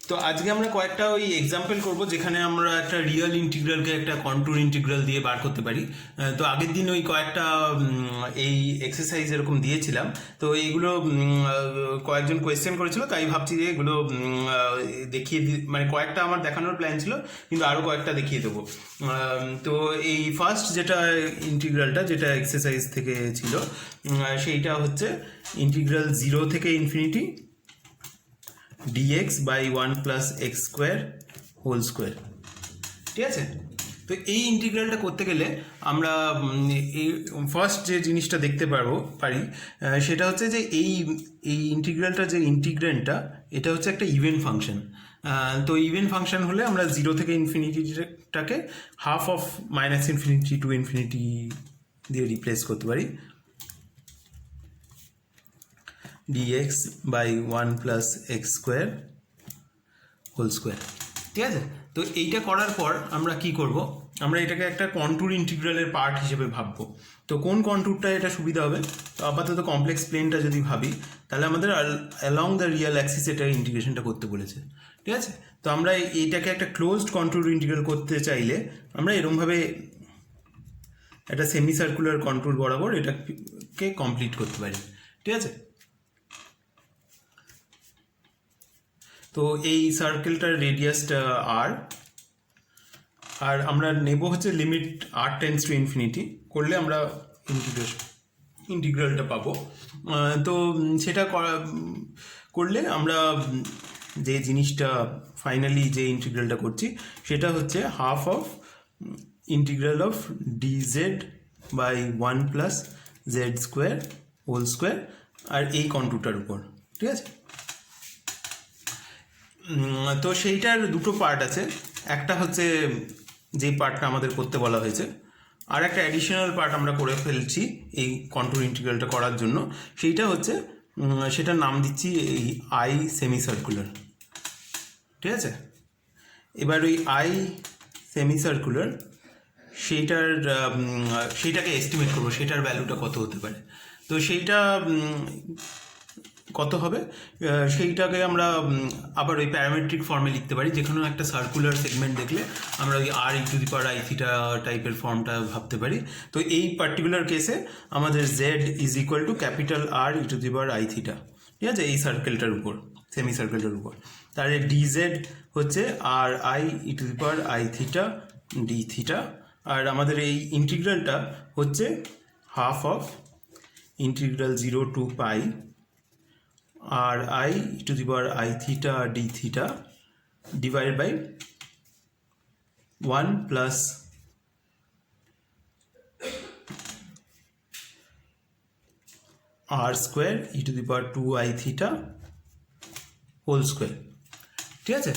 তো আজকে আমরা কয়েকটা ওই এক্সাম্পল করব যেখানে আমরা একটা রিয়েল ইন্টিগ্রালকে একটা কন্ট্যুর ইন্টিগ্রাল দিয়ে বার করতে পারি। তো আগের দিন ওই কয়েকটা এই এক্সারসাইজ এরকম দিয়েছিলাম, তো এইগুলো কয়েকজন কোয়েশ্চেন করেছিল, তাই ভাবছি যে এগুলো দেখিয়ে মানে কয়েকটা আমার দেখানোর প্ল্যান ছিল, কিন্তু আরও কয়েকটা দেখিয়ে দেবো। তো এই ফার্স্ট যেটা ইন্টিগ্রালটা যেটা এক্সারসাইজ থেকে ছিল, সেইটা হচ্ছে ইন্টিগ্রাল 0 থেকে infinity dx by 1 plus x square whole square. ঠিক আছে, তো এই ইন্টিগ্রালটা করতে গেলে আমরা এই ফার্স্ট যে জিনিসটা দেখতে পারি সেটা হচ্ছে যে এই ইন্টিগ্রালটা যে ইন্টিগ্র্যান্ডটা এটা হচ্ছে একটা ইভেন ফাংশন। তো ইভেন ফাংশন হলে আমরা 0 থেকে ইনফিনিটিটাকে half of minus infinity to infinity দিয়ে রিপ্লেস করতে পারি, dx by 1 plus x square whole square. ঠিক আছে, তো এইটা করার পর আমরা কি করব, আমরা এটাকে একটা কন্ট্যুর ইন্টিগ্রালের পার্ট হিসেবে ভাববো। তো কোন কন্ট্যুরটা এটা সুবিধা হবে, তো আপাতত কমপ্লেক্স প্লেনটা যদি ভাবি তাহলে আমাদের অ্যালং দ্য রিয়েল অ্যাক্সিস এটা ইন্টিগ্রেশনটা করতে বলেছে। ঠিক আছে, তো আমরা এইটাকে একটা ক্লোজড কন্ট্যুর ইন্টিগ্রাল করতে চাইলে আমরা এরকমভাবে একটা সেমি সার্কুলার কন্ট্যুর বরাবর এটাকে কমপ্লিট করতে পারি। ঠিক আছে, তো এই সার্কেলটার রেডিয়াসটা আর আমরা নেব হচ্ছে limit r tends to infinity করলে আমরা ইন্টিগ্রালটা পাবো। তো সেটা করলে আমরা যে জিনিসটা ফাইনালি যে ইন্টিগ্রালটা করছি সেটা হচ্ছে half of integral of dz by 1 plus z square whole square আর এই কন্ট্যুরটার উপর। ঠিক আছে, তো সেইটার দুটো পার্ট আছে, একটা হচ্ছে যে পার্টটা আমাদের করতে বলা হয়েছে, আর একটা অ্যাডিশনাল পার্ট আমরা করে ফেলছি এই কন্ট্যুর ইন্টিগ্রালটা করার জন্য, সেইটা হচ্ছে সেটার নাম দিচ্ছি এই আই সেমি সার্কুলার। ঠিক আছে, এবার ওই আই সেমি সার্কুলার সেইটাকে এস্টিমেট করবো, সেটার ভ্যালুটা কত হতে পারে। তো সেইটা কত হবে সেইটাকে আমরা আবার ওই প্যারামেট্রিক ফর্মে লিখতে পারি, যেখানে একটা সার্কুলার সেগমেন্ট দেখলে আমরা ওই R e to the power i theta টাইপের ফর্মটা ভাবতে পারি। তো এই পার্টিকুলার কেসে আমাদের z is equal to capital R e to the power i theta. ঠিক আছে, এই সার্কেলটার উপর সেমি সার্কেলটার উপর তাহলে ডিজেড হচ্ছে আর i e to the power i theta d theta, আর আমাদের এই ইন্টিগ্রালটা হচ্ছে half of integral 0 to pi R i to the power i theta d theta divided by 1 plus R square e to the power 2 i theta whole square. ঠিক আছে,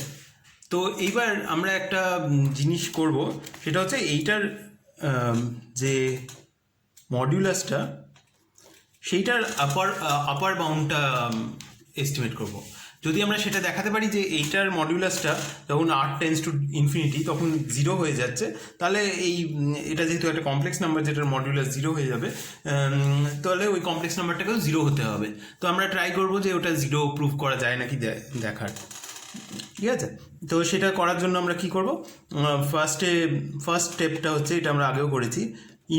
তো এইবার আমরা একটা জিনিস করব, সেটা হচ্ছে এইটার যে মডিউলাসটা সেইটার আপার বাউন্ডটা এস্টিমেট করব। যদি আমরা সেটা দেখাতে পারি যে এইটার মডিউলাসটা যখন r টেন্ডস টু ইনফিনিটি তখন 0 হয়ে যাচ্ছে, তাহলে এটা যেহেতু একটা কমপ্লেক্স নাম্বার যেটার মডিউলাস 0 হয়ে যাবে, তাহলে ওই কমপ্লেক্স নাম্বারটাকেও 0 হতে হবে। তো আমরা ট্রাই করব যে ওটা 0 প্রুভ করা যায় নাকি দেখার। ঠিক আছে, তো সেটা করার জন্য আমরা কি করব, ফার্স্ট স্টেপটা হচ্ছে এটা আমরা আগেও করেছি,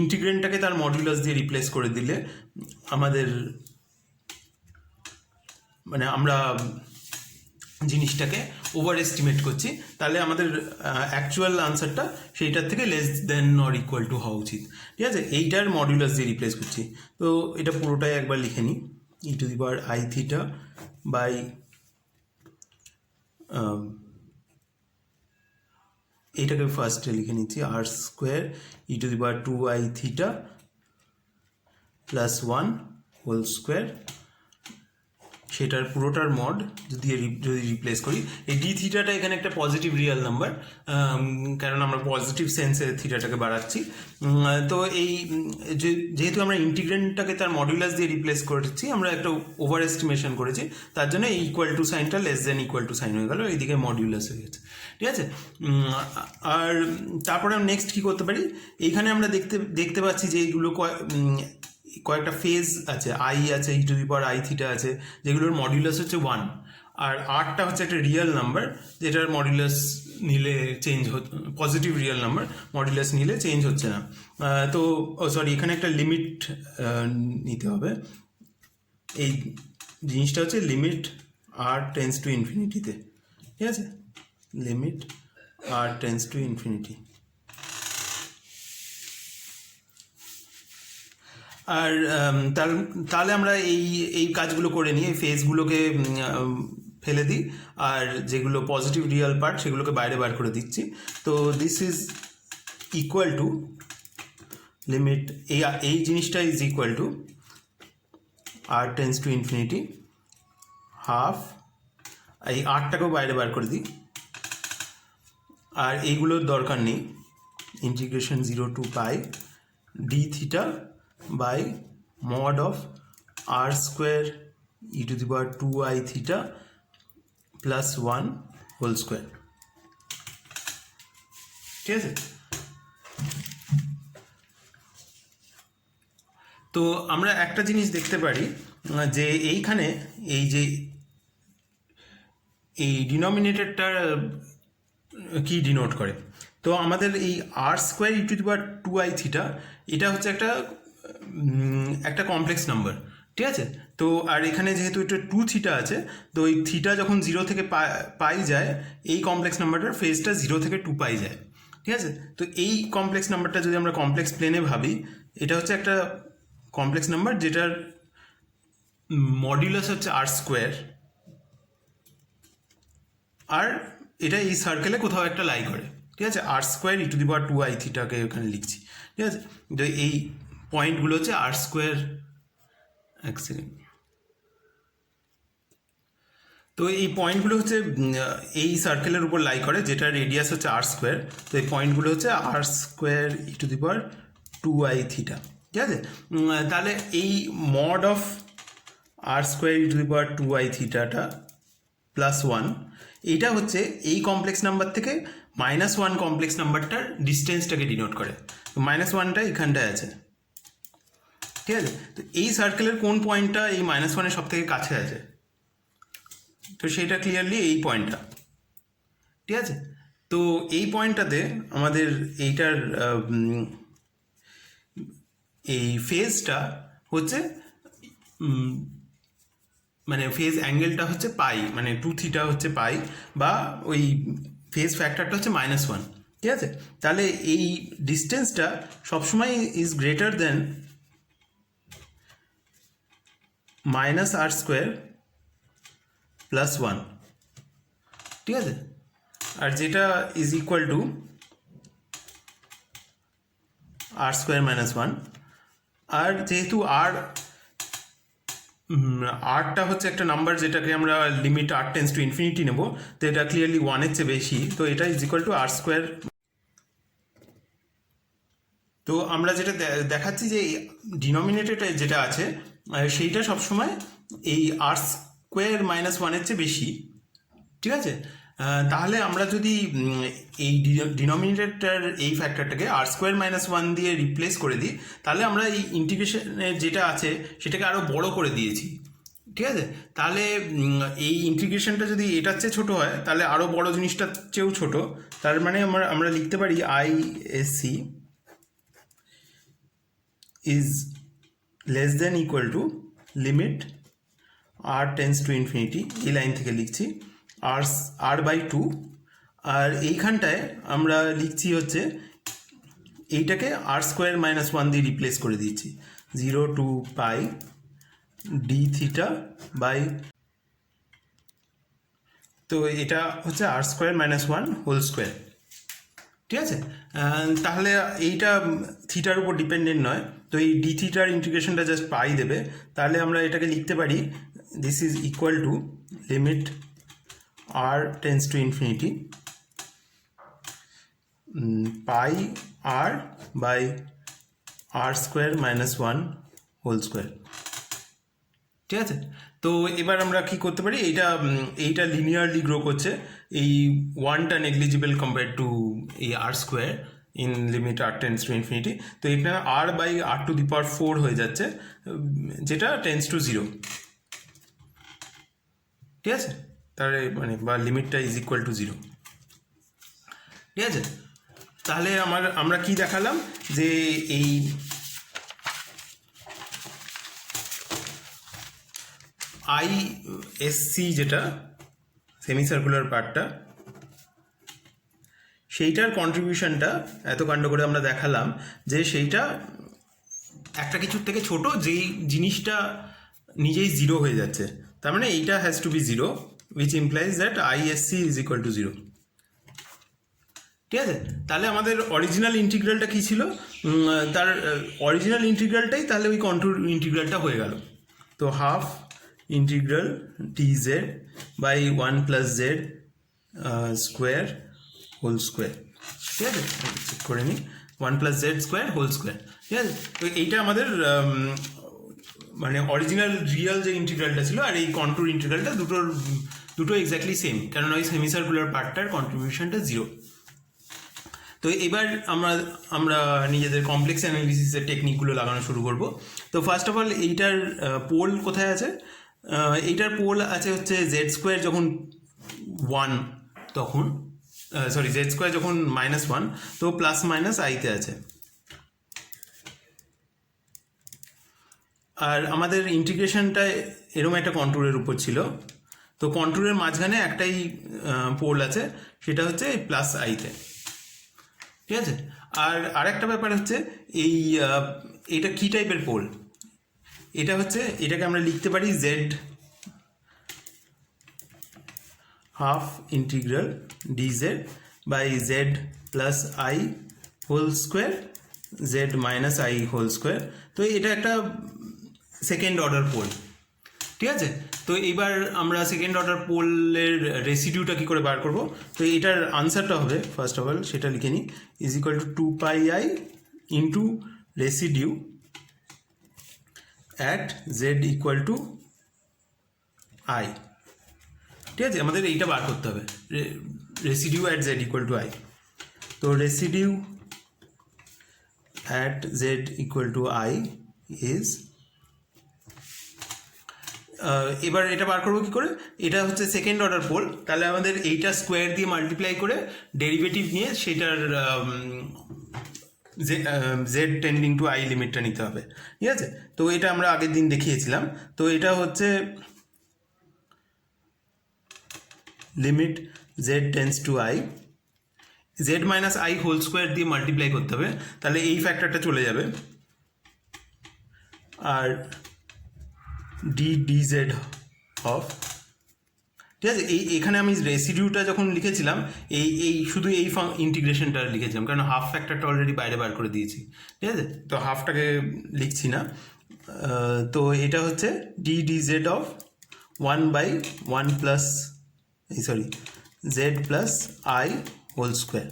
ইন্টিগ্রেন্টটাকে তার মডিউলাস দিয়ে রিপ্লেস করে দিলে আমাদের মানে আমরা জিনিসটাকে ওভার এস্টিমেট করছি, তাহলে আমাদের অ্যাকচুয়াল আনসারটা সেইটার থেকে less than or equal to হওয়া উচিত। ঠিক আছে, এইটার মডিউলাস দিয়ে রিপ্লেস করছি। তো এটা পুরোটাই একবার লিখে নিই, e to the power i theta by এইটাকে ফার্স্টে লিখে নিচ্ছি R square e to the power 2 i theta plus 1 whole square, সেটার পুরোটার মড যদি রিপ্লেস করি, এই ডি থিটাটা এখানে একটা পজিটিভ রিয়েল নাম্বার, কারণ আমরা পজিটিভ সেন্সে থিটাটাকে বাড়াচ্ছি। তো এই যেহেতু আমরা ইন্টিগ্রেন্টটাকে তার মডিউলাস দিয়ে রিপ্লেস করেছি, আমরা একটা ওভার এস্টিমেশন করেছি, তার জন্য এই ইকুয়াল টু সাইনটা less than equal to sign হয়ে গেল, এইদিকে মডিউলাস হয়ে গেছে। ঠিক আছে, আর তারপরে আমরা নেক্সট কী করতে পারি, এইখানে আমরা দেখতে পাচ্ছি যে এইগুলো কয়েকটা ফেজ আছে, আই আছে e to the power i theta আছে, যেগুলোর মডিউলাস হচ্ছে 1, আর আরটা হচ্ছে একটা রিয়েল নাম্বার যেটার মডুলাস নিলে change positive real number, modulus নিলে চেঞ্জ হচ্ছে না। তো সরি, এখানে একটা লিমিট নিতে হবে। এই জিনিসটা হচ্ছে লিমিট আর টেন্স টু ইনফিনিটিতে, ঠিক আছে, limit R tends to infinity. আর তাহলে আমরা এই কাজগুলো করে নিই, এই ফেজগুলোকে ফেলে দিই, আর যেগুলো পজিটিভ রিয়েল পার্ট সেগুলোকে বাইরে বার করে দিচ্ছি। তো this is equal to limit, এই জিনিসটা is equal to R tends to infinity half, এই আরটাকেও বাইরে বার করে দিই, আর এইগুলোর দরকার নেই, integration 0 to pi d theta by mod of R square e to the power 2i theta plus 1 whole square, ঠিক আছে। তো আমরা একটা জিনিস দেখতে পারি যে এইখানে এই যে এই ডিনোমিনেটরটা কি ডিনোট করে। তো আমাদের এই R square e to the power 2i theta এটা হচ্ছে একটা কমপ্লেক্স নাম্বার, ঠিক আছে। তো আর এখানে যেহেতু এটা 2 থিটা আছে, তো এই থিটা যখন 0 থেকে পাই যায়, এই কমপ্লেক্স নাম্বারটার ফেজটা 0 থেকে 2 পাই যায়, ঠিক আছে। তো এই কমপ্লেক্স নাম্বারটা যদি আমরা কমপ্লেক্স প্লেনে ভাবি, এটা হচ্ছে একটা কমপ্লেক্স নাম্বার যেটার মডুলাস হচ্ছে আর স্কোয়ার, আর এটা এই সার্কেলে কোথাও একটা লাই করে, ঠিক আছে। আর square e to the power 2i থিটাকে এখানে লিখছি, ঠিক আছে। তো এই পয়েন্টগুলো হচ্ছে আর স্কোয়ার, এক সেকেন্ড, তো এই পয়েন্টগুলো হচ্ছে এই সার্কেলের উপর লাই করে যেটা রেডিয়াস হচ্ছে আর স্কোয়ার। তো এই পয়েন্টগুলো হচ্ছে আর square e to the power 2i theta, ঠিক আছে। তাহলে এই mod of R square e to the power 2i থিটাটা প্লাস 1, এইটা হচ্ছে এই কমপ্লেক্স নাম্বার থেকে -1 কমপ্লেক্স নাম্বারটার ডিস্টেন্সটাকে ডিনোট করে। তো -1টা এখানটায় আছে, ঠিক আছে। তো এই সার্কেলের কোন পয়েন্টটা এই -1-এর সব থেকে কাছে আছে, তো সেটা ক্লিয়ারলি এই পয়েন্টটা, ঠিক আছে। তো এই পয়েন্টটাতে আমাদের এইটার এই ফেজটা হচ্ছে মানে ফেজ অ্যাঙ্গেলটা হচ্ছে পাই, মানে 2 থিটা হচ্ছে পাই, বা ওই ফেজ ফ্যাক্টরটা হচ্ছে -1, ঠিক আছে। তাহলে এই ডিস্টেন্সটা সবসময় is greater than r square plus 1, ঠিক আছে। আর যেটা is equal to r square -1, আর যেহেতু আরটা হচ্ছে একটা নাম্বার যেটাকে আমরা limit R tends to infinity নেব, তো এটা ক্লিয়ারলি 1-এর চেয়ে বেশি, তো এটা is equal to r square. তো আমরা যেটা দেখাচ্ছি যে ডিনোমিনেটরটা যেটা আছে সেইটা সবসময় এই আর স্কোয়ার -1-এর চেয়ে বেশি, ঠিক আছে। তাহলে আমরা যদি এই ডিনোমিনেটরটার এই ফ্যাক্টরটাকে আর স্কোয়ার -1 দিয়ে রিপ্লেস করে দিই, তাহলে আমরা এই ইন্টিগ্রেশনের যেটা আছে সেটাকে আরও বড় করে দিয়েছি, ঠিক আছে। তাহলে এই ইন্টিগ্রেশনটা যদি এটার চেয়ে ছোটো হয়, তাহলে আরও বড় জিনিসটার চেয়েও ছোটো, তার মানে আমরা লিখতে পারি ISC is less than equal to limit R tends to infinity, এই লাইন থেকে লিখছি r/2, আর এইখানটায় আমরা লিখছি হচ্ছে এইটাকে আর স্কোয়ার -1 দিয়ে রিপ্লেস করে দিচ্ছি, 0 to pi d theta by, তো এটা হচ্ছে আর স্কোয়ার -1 হোল স্কোয়ার, ঠিক আছে। তাহলে এইটা থিটার উপর ডিপেন্ডেন্ট নয়, তো এই ডি থিটার ইন্টিগ্রেশনটা জাস্ট পাই দেবে। তাহলে আমরা এটাকে লিখতে পারি this is equal to limit R tends to infinity pi r by r square -1 whole square, ঠিক আছে। তো এবার আমরা কি করতে পারি, এইটা লিনিয়ারলি গ্রো করছে, এই 1টা নেগলিজিবল কম্পেয়ার টু এই R square in limit R tends to infinity. তো এখানে r/r⁴ হয়ে যাচ্ছে, যেটা টেন্স টু 0, ঠিক আছে। তাহলে মানে বা লিমিটটা ইজ ইকুয়াল টু 0, ঠিক আছে। তাহলে আমরা কি দেখালাম যে এই ISC যেটা সেমি সার্কুলার পার্টটা, সেইটার কন্ট্রিবিউশনটা এত কাণ্ড করে আমরা দেখালাম যে সেইটা একটা কিছুর থেকে ছোট, যেই জিনিসটা নিজেই 0 হয়ে যাচ্ছে, তার মানে এইটা has to be 0, which implies that ISC is equal to 0, ঠিক আছে। তাহলে আমাদের অরিজিনাল ইন্টিগ্রালটা কী ছিল, তার অরিজিনাল ইন্টিগ্রালটাই তাহলে ওই কন্ট্রোল ইন্টিগ্রালটা হয়ে গেল। তো half integral dz by 1 plus z square whole square, ঠিক আছে, চেক করে নিই, 1 plus z square whole square, ঠিক আছে। তো এইটা আমাদের মানে অরিজিনাল রিয়াল যে ইন্টিগ্রালটা ছিল আর এই কন্ট্রোল ইন্টিগ্রালটা দুটো এক্স্যাক্টলি সেম, কারণ ওই সেমিসার্কুলার পার্টটার কন্ট্রিবিউশনটা 0। তো এবার আমরা নিজেদের কমপ্লেক্স অ্যানালিসিসের টেকনিকগুলো লাগানো শুরু করব। তো ফার্স্ট অফ অল এইটার পোল কোথায় আছে, এইটার পোল আছে হচ্ছে জেড স্কোয়ার যখন 1 তখন সরি জেড স্কোয়ার যখন -1 তো প্লাস মাইনাস আইতে আছে। আর আমাদের ইন্টিগ্রেশনটা এরকম একটা কন্ট্রোলের উপর ছিল, তো কন্ট্রোলের মাঝখানে একটাই পোল আছে, সেটা হচ্ছে প্লাস আইতে, ঠিক আছে। আর আরেকটা ব্যাপার হচ্ছে এইটা কী টাইপের পোল, এটা হচ্ছে এটাকে আমরা লিখতে পারি z half integral d z by z plus i whole square z minus i whole square. তো এটা একটা সেকেন্ড অর্ডার পোল, ঠিক আছে। তো এবার আমরা সেকেন্ড অর্ডার পোলের রেসিডিউটা কী করে বার করব, তো এটার আনসারটা হবে ফার্স্ট অফ অল সেটা লিখে নিই, is equal to 2πi into residue at z equal to i, ঠিক আছে। আমাদের এইটা বার করতে হবে, residue at z equal to i. তো residue at z equal to i is, এবার এটা বার করবো কী করে, এটা হচ্ছে সেকেন্ড অর্ডার পোল, তাহলে আমাদের এইটা স্কোয়ার দিয়ে মাল্টিপ্লাই করে ডেরিভেটিভ নিয়ে সেটার জেড টেন্ডিং টু আই লিমিটটা নিতে হবে, ঠিক আছে। তো এটা আমরা আগের দিন দেখিয়েছিলাম। তো এটা হচ্ছে limit z tends to i, z minus i whole square দিয়ে মাল্টিপ্লাই করতে হবে, তাহলে এই ফ্যাক্টরটা চলে যাবে, আর dz অফ, ঠিক আছে। এখানে আমি রেসিডিউটা যখন লিখেছিলাম শুধু এই ইন্টিগ্রেশনটা লিখেছিলাম, কারণ হাফ ফ্যাক্টরটা অলরেডি বাইরে বার করে দিয়েছি, ঠিক আছে। তো হাফটাকে লিখছি না। তো এটা হচ্ছে dz of 1/1 plus z plus i whole square,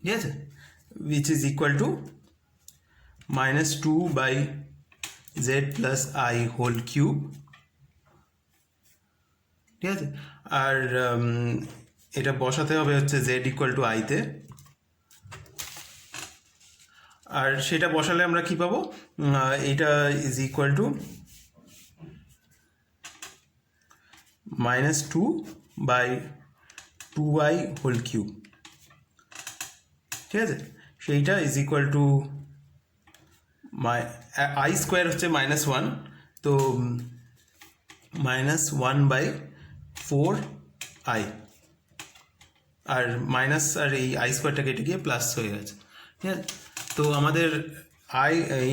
ঠিক আছে, which is equal to -2 by z plus i whole cube, ঠিক আছে। আর এটা বসাতে হবে হচ্ছে জেড ইকুয়াল টু আইতে, আর সেটা বসালে আমরা কি পাবো, এটা is equal to -2 by 2i whole cube, ঠিক আছে। সেইটা is equal to i square হচ্ছে -1, তো -1/4i, আর মাইনাস আর এই আই স্কোয়ারটা কেটে গিয়ে প্লাস হয়ে গেছে, ঠিক আছে। তো আমাদের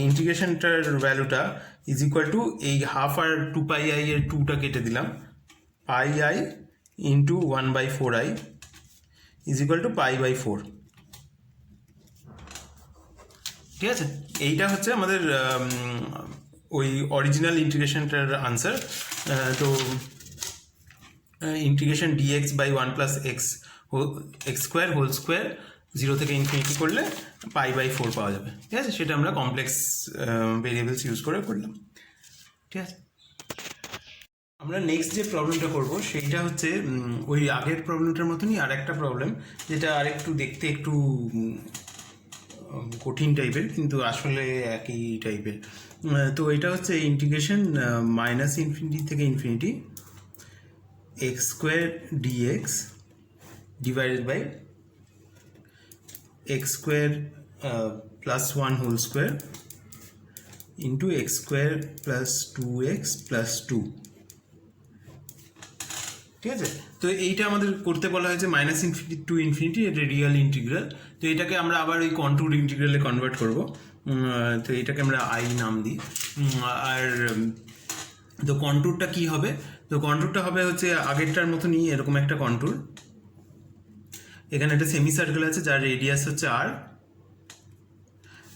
ইন্টিগ্রেশনটার ভ্যালুটা ইজ ইকুয়াল টু এই হাফ আর 2πi এর 2টা কেটে দিলাম, πi into 1/4i is equal two π/4, ঠিক আছে। এইটা হচ্ছে আমাদের ওই অরিজিনাল ইন্টিগ্রেশনটার আনসার। তো integration dx by 1 plus x square whole square 0 থেকে ইনফিনিটি করলে π/4 পাওয়া যাবে, ঠিক আছে। সেটা আমরা কমপ্লেক্স ভেরিয়েবলস ইউজ করে করলাম, ঠিক আছে। আমরা নেক্সট যে প্রবলেমটা করব সেইটা হচ্ছে ওই আগের প্রবলেমটার মতনই আর একটা প্রবলেম, যেটা আরেকটু দেখতে একটু কঠিন টাইপের, কিন্তু আসলে একই টাইপের। তো এটা হচ্ছে ইন্টিগ্রেশন মাইনাস ইনফিনিটি থেকে infinity x square d x divided by x square plus one whole square into x square plus two x plus two. ঠিক আছে, তো এইটা আমাদের করতে বলা হয়েছে মাইনাস ইনফিনিটি টু ইনফিনিটি, এটা রিয়েল ইন্টিগ্রাল। তো এটাকে আমরা আবার ওই কন্ট্যুর ইন্টিগ্রালে কনভার্ট করব। তো এটাকে আমরা আই নাম দিই। আর তো কন্ট্যুরটা কি হবে? তো কন্ট্যুরটা হবে হচ্ছে আগেরটার মতনই, এরকম একটা কন্ট্যুর। এখানে একটা সেমি সার্কেল আছে যার রেডিয়াস হচ্ছে আর,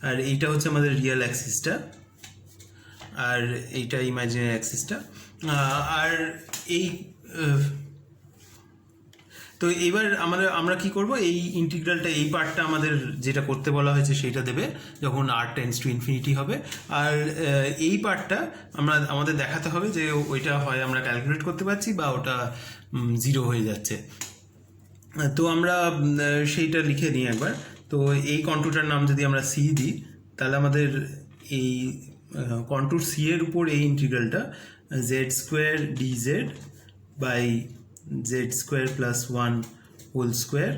আর এইটা হচ্ছে আমাদের রিয়েল অ্যাক্সিসটা, আর এইটা ইমাজিনারি অ্যাক্সিসটা। আর এই তো এবার আমরা কি করব, এই ইন্টিগ্রালটা, এই পার্টটা আমাদের যেটা করতে বলা হয়েছে সেইটা দেবে যখন r টেন্ডস টু ইনফিনিটি হবে। আর এই পার্টটা আমাদের দেখাতে হবে যে ওইটা হয় আমরা ক্যালকুলেট করতে পারছি বা ওটা 0 হয়ে যাচ্ছে। তো আমরা সেইটা লিখে নিই একবার। তো এই কন্ট্যুরটার নাম যদি আমরা সি দিই, তাহলে আমাদের এই কন্ট্যুর সি এর উপর এই ইন্টিগ্রালটা z square dz by z square plus one whole square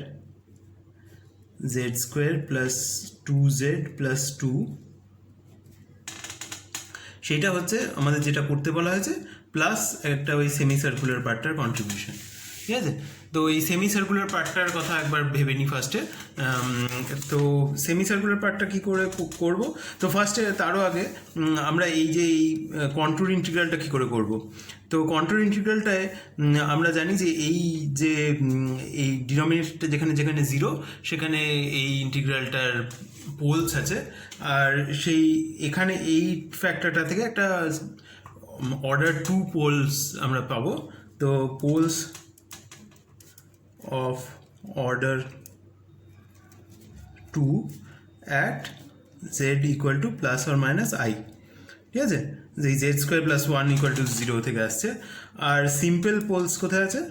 z square plus two z plus two, সেইটা হচ্ছে আমাদের যেটা করতে বলা হয়েছে, প্লাস একটা ওই সেমি সার্কুলার পার্টটার কন্ট্রিবিউশন। ঠিক আছে, তো এই সেমি সার্কুলার পার্টটার কথা একবার ভেবে নিই ফার্স্টে। তো সেমি সার্কুলার পার্টটা কী করে করব? তো ফার্স্টে তারও আগে আমরা এই যে এই কন্ট্যুর ইন্টিগ্রালটা কী করে করব। তো কন্ট্যুর ইন্টিগ্রালটায় আমরা জানি যে এই যে এই ডিনোমিনেটরটা যেখানে যেখানে 0 সেখানে এই ইন্টিগ্রালটার পোলস আছে, আর সেই এখানে এই ফ্যাক্টরটা থেকে একটা অর্ডার 2 পোলস আমরা পাবো। তো polls of order 2 at z equal to plus or minus I। ঠিক আছে, যে z square plus one equal to 0 থেকে আসছে। আর সিম্পল পোলস কোথায় আছে?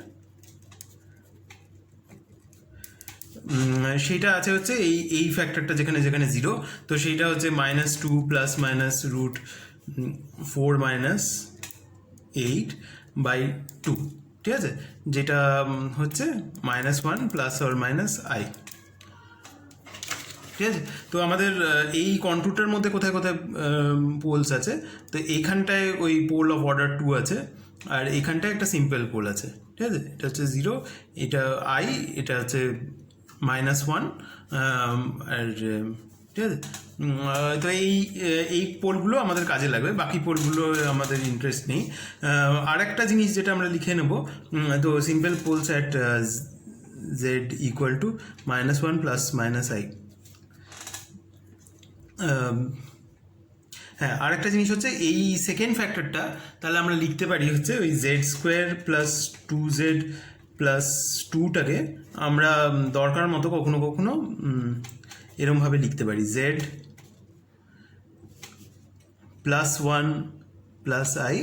সেইটা আছে হচ্ছে এই ফ্যাক্টরটা যেখানে যেখানে 0, তো সেইটা হচ্ছে -2 প্লাস মাইনাস রুট 4 মাইনাস 8/2। ঠিক আছে, যেটা হচ্ছে -1 প্লাস অর মাইনাস আই। ঠিক আছে, তো আমাদের এই কন্ট্যুরটার মধ্যে কোথায় কোথায় পোলস আছে? তো এইখানটায় ওই পোল অফ অর্ডার 2 আছে, আর এইখানটায় একটা সিম্পল পোল আছে। ঠিক আছে, এটা হচ্ছে 0, এটা আই, এটা হচ্ছে -1, আর ঠিক আছে। তো এই পোলগুলো আমাদের কাজে লাগবে, বাকি পোলগুলো আমাদের ইন্টারেস্ট নেই। আর একটা জিনিস যেটা আমরা লিখে নেব, তো simple poles at z equal to -1 plus minus i. হ্যাঁ, আরেকটা জিনিস হচ্ছে এই সেকেন্ড ফ্যাক্টরটা তাহলে আমরা লিখতে পারি হচ্ছে ওই z square plus 2z plus 2টাকে আমরা দরকার মতো কখনো কখনো এরমভাবে লিখতে পারি, z plus 1 plus i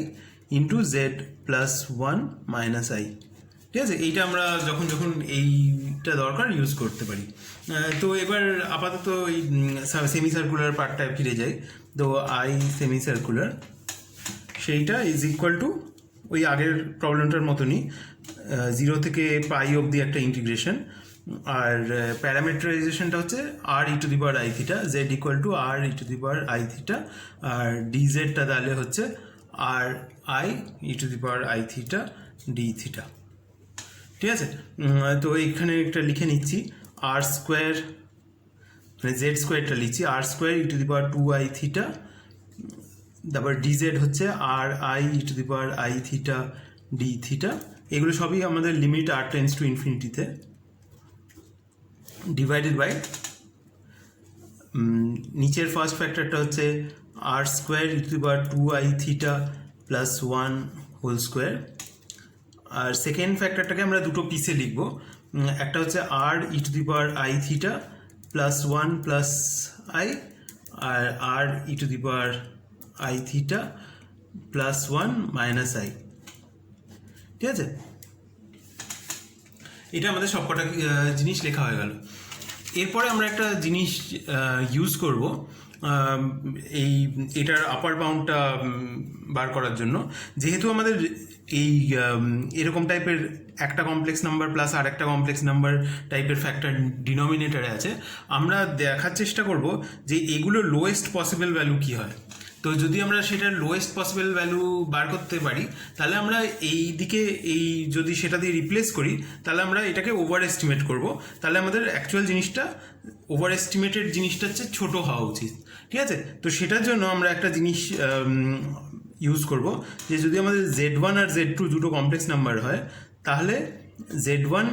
into z plus 1 minus i. ঠিক আছে, এইটা আমরা যখন যখন এইটা দরকার ইউজ করতে পারি। তো এবার আপাতত এই সেমি সার্কুলার পার্টটায় ফিরে যাই। তো আই সেমি সার্কুলার সেইটা ইজ ইকুয়াল টু ওই আগের প্রবলেমটার মতনই 0 থেকে পাই অবধি একটা ইন্টিগ্রেশন, আর প্যারামিটারাইজেশনটা হচ্ছে r e to the power i theta, z equal to r e to the power i theta, আর ডিজেডটা তাহলে হচ্ছে আর i e to the power i theta d theta. ঠিক আছে, তো এইখানে একটা লিখে নিচ্ছি, আর স্কোয়ার মানে জেড স্কোয়ারটা লিখছি r square e to the power 2i theta, তারপর ডিজেড হচ্ছে আর i e to the power i theta d theta. এগুলো সবই আমাদের লিমিট আর টেন্ডস টু ইনফিনিটিতে, ডিভাইডেড বাই নিচের ফার্স্ট ফ্যাক্টরটা হচ্ছে আর square e to the power 2i theta plus 1 whole square. আর সেকেন্ড ফ্যাক্টরটাকে আমরা দুটো পিসে লিখব, একটা হচ্ছে r e to the power i theta plus 1 plus i, আর r e to the power i theta plus 1 minus i. ঠিক আছে, এটা আমাদের সবকটা জিনিস লেখা হয়ে গেল। এরপরে আমরা একটা জিনিস ইউজ করব এটার আপার বাউন্ডটা বার করার জন্য। যেহেতু আমাদের এই এরকম টাইপের একটা কমপ্লেক্স নাম্বার প্লাস আর একটা কমপ্লেক্স নাম্বার টাইপের ফ্যাক্টর ডিনোমিনেটরে আছে, আমরা দেখার চেষ্টা করব যে এগুলো লোয়েস্ট পসিবল ভ্যালু কী হয়। তো যদি আমরা সেটার লোয়েস্ট পসিবল ভ্যালু বার করতে পারি, তাহলে আমরা এই দিকে যদি সেটা দিয়ে রিপ্লেস করি, তাহলে আমরা এটাকে ওভার এস্টিমেট করবো। তাহলে আমাদের অ্যাকচুয়াল জিনিসটা ওভার এস্টিমেটেড জিনিসটা হচ্ছে ছোটো হওয়া উচিত, ঠিক আছে? তো সেটার জন্য আমরা একটা জিনিস ইউজ করব, যে যদি আমাদের Z1 আর Z2 দুটো কমপ্লেক্স নাম্বার হয়, তাহলে Z1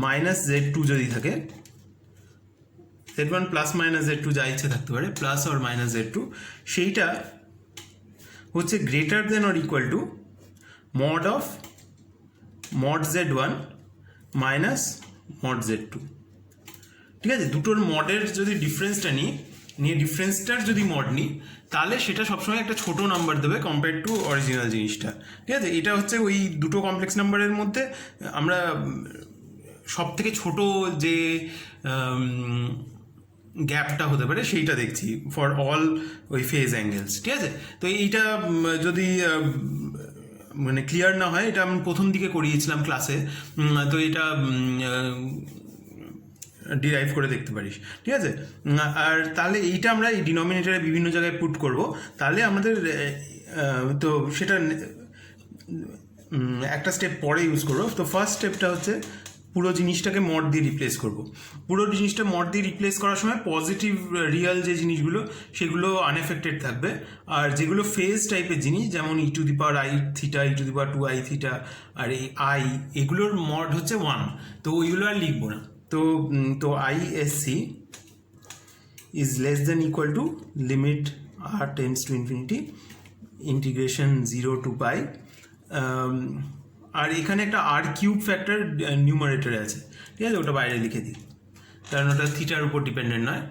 মাইনাস Z2 যদি থাকে, Z1 প্লাস মাইনাস Z2 যা ইচ্ছে থাকতে পারে, প্লাস অর মাইনাস Z2, সেইটা হচ্ছে greater than or equal to mod Z1 minus mod Z2, ঠিক আছে? দুটোর মডের যদি ডিফারেন্সটা নিয়ে ডিফারেন্সটার যদি মড নিই, তাহলে সেটা সবসময় একটা ছোটো নাম্বার দেবে কম্পেয়ার টু অরিজিনাল জিনিসটা, ঠিক আছে? এটা হচ্ছে ওই দুটো কমপ্লেক্স নাম্বারের মধ্যে আমরা সব থেকে ছোটো যে গ্যাপটা হতে পারে সেইটা দেখছি ফর অল ওই ফেজ অ্যাঙ্গেলস, ঠিক আছে? তো এইটা যদি মানে ক্লিয়ার না হয়, এটা আমি প্রথম দিকে করিয়েছিলাম ক্লাসে, তো এটা ডিরাইভ করে দেখতে পারিস, ঠিক আছে? আর তাহলে এইটা আমরা এই ডিনোমিনেটরে বিভিন্ন জায়গায় পুট করব, তাহলে আমাদের তো সেটা একটা স্টেপ পরে ইউজ করবো। তো ফার্স্ট স্টেপটা হচ্ছে পুরো জিনিসটাকে মড দিয়ে রিপ্লেস করব। পুরো জিনিসটা মড দিয়ে রিপ্লেস করার সময় পজিটিভ রিয়াল যে জিনিসগুলো সেগুলো আনএফেক্টেড থাকবে, আর যেগুলো ফেজ টাইপের জিনিস যেমন e⁻i থিটা, e⁻2i থিটা আর এই আই, এগুলোর মড হচ্ছে 1, তো ওইগুলো আর লিখবো না। তো ISC is less than equal to limit r tends to infinity integration 0 to pi, আর এখানে একটা আর কিউব ফ্যাক্টর নিউমারেটরে আছে, ঠিক আছে? ওটা বাইরে লিখে দিই, কারণ ওটা থিটার উপর ডিপেন্ডেন্ট নয়।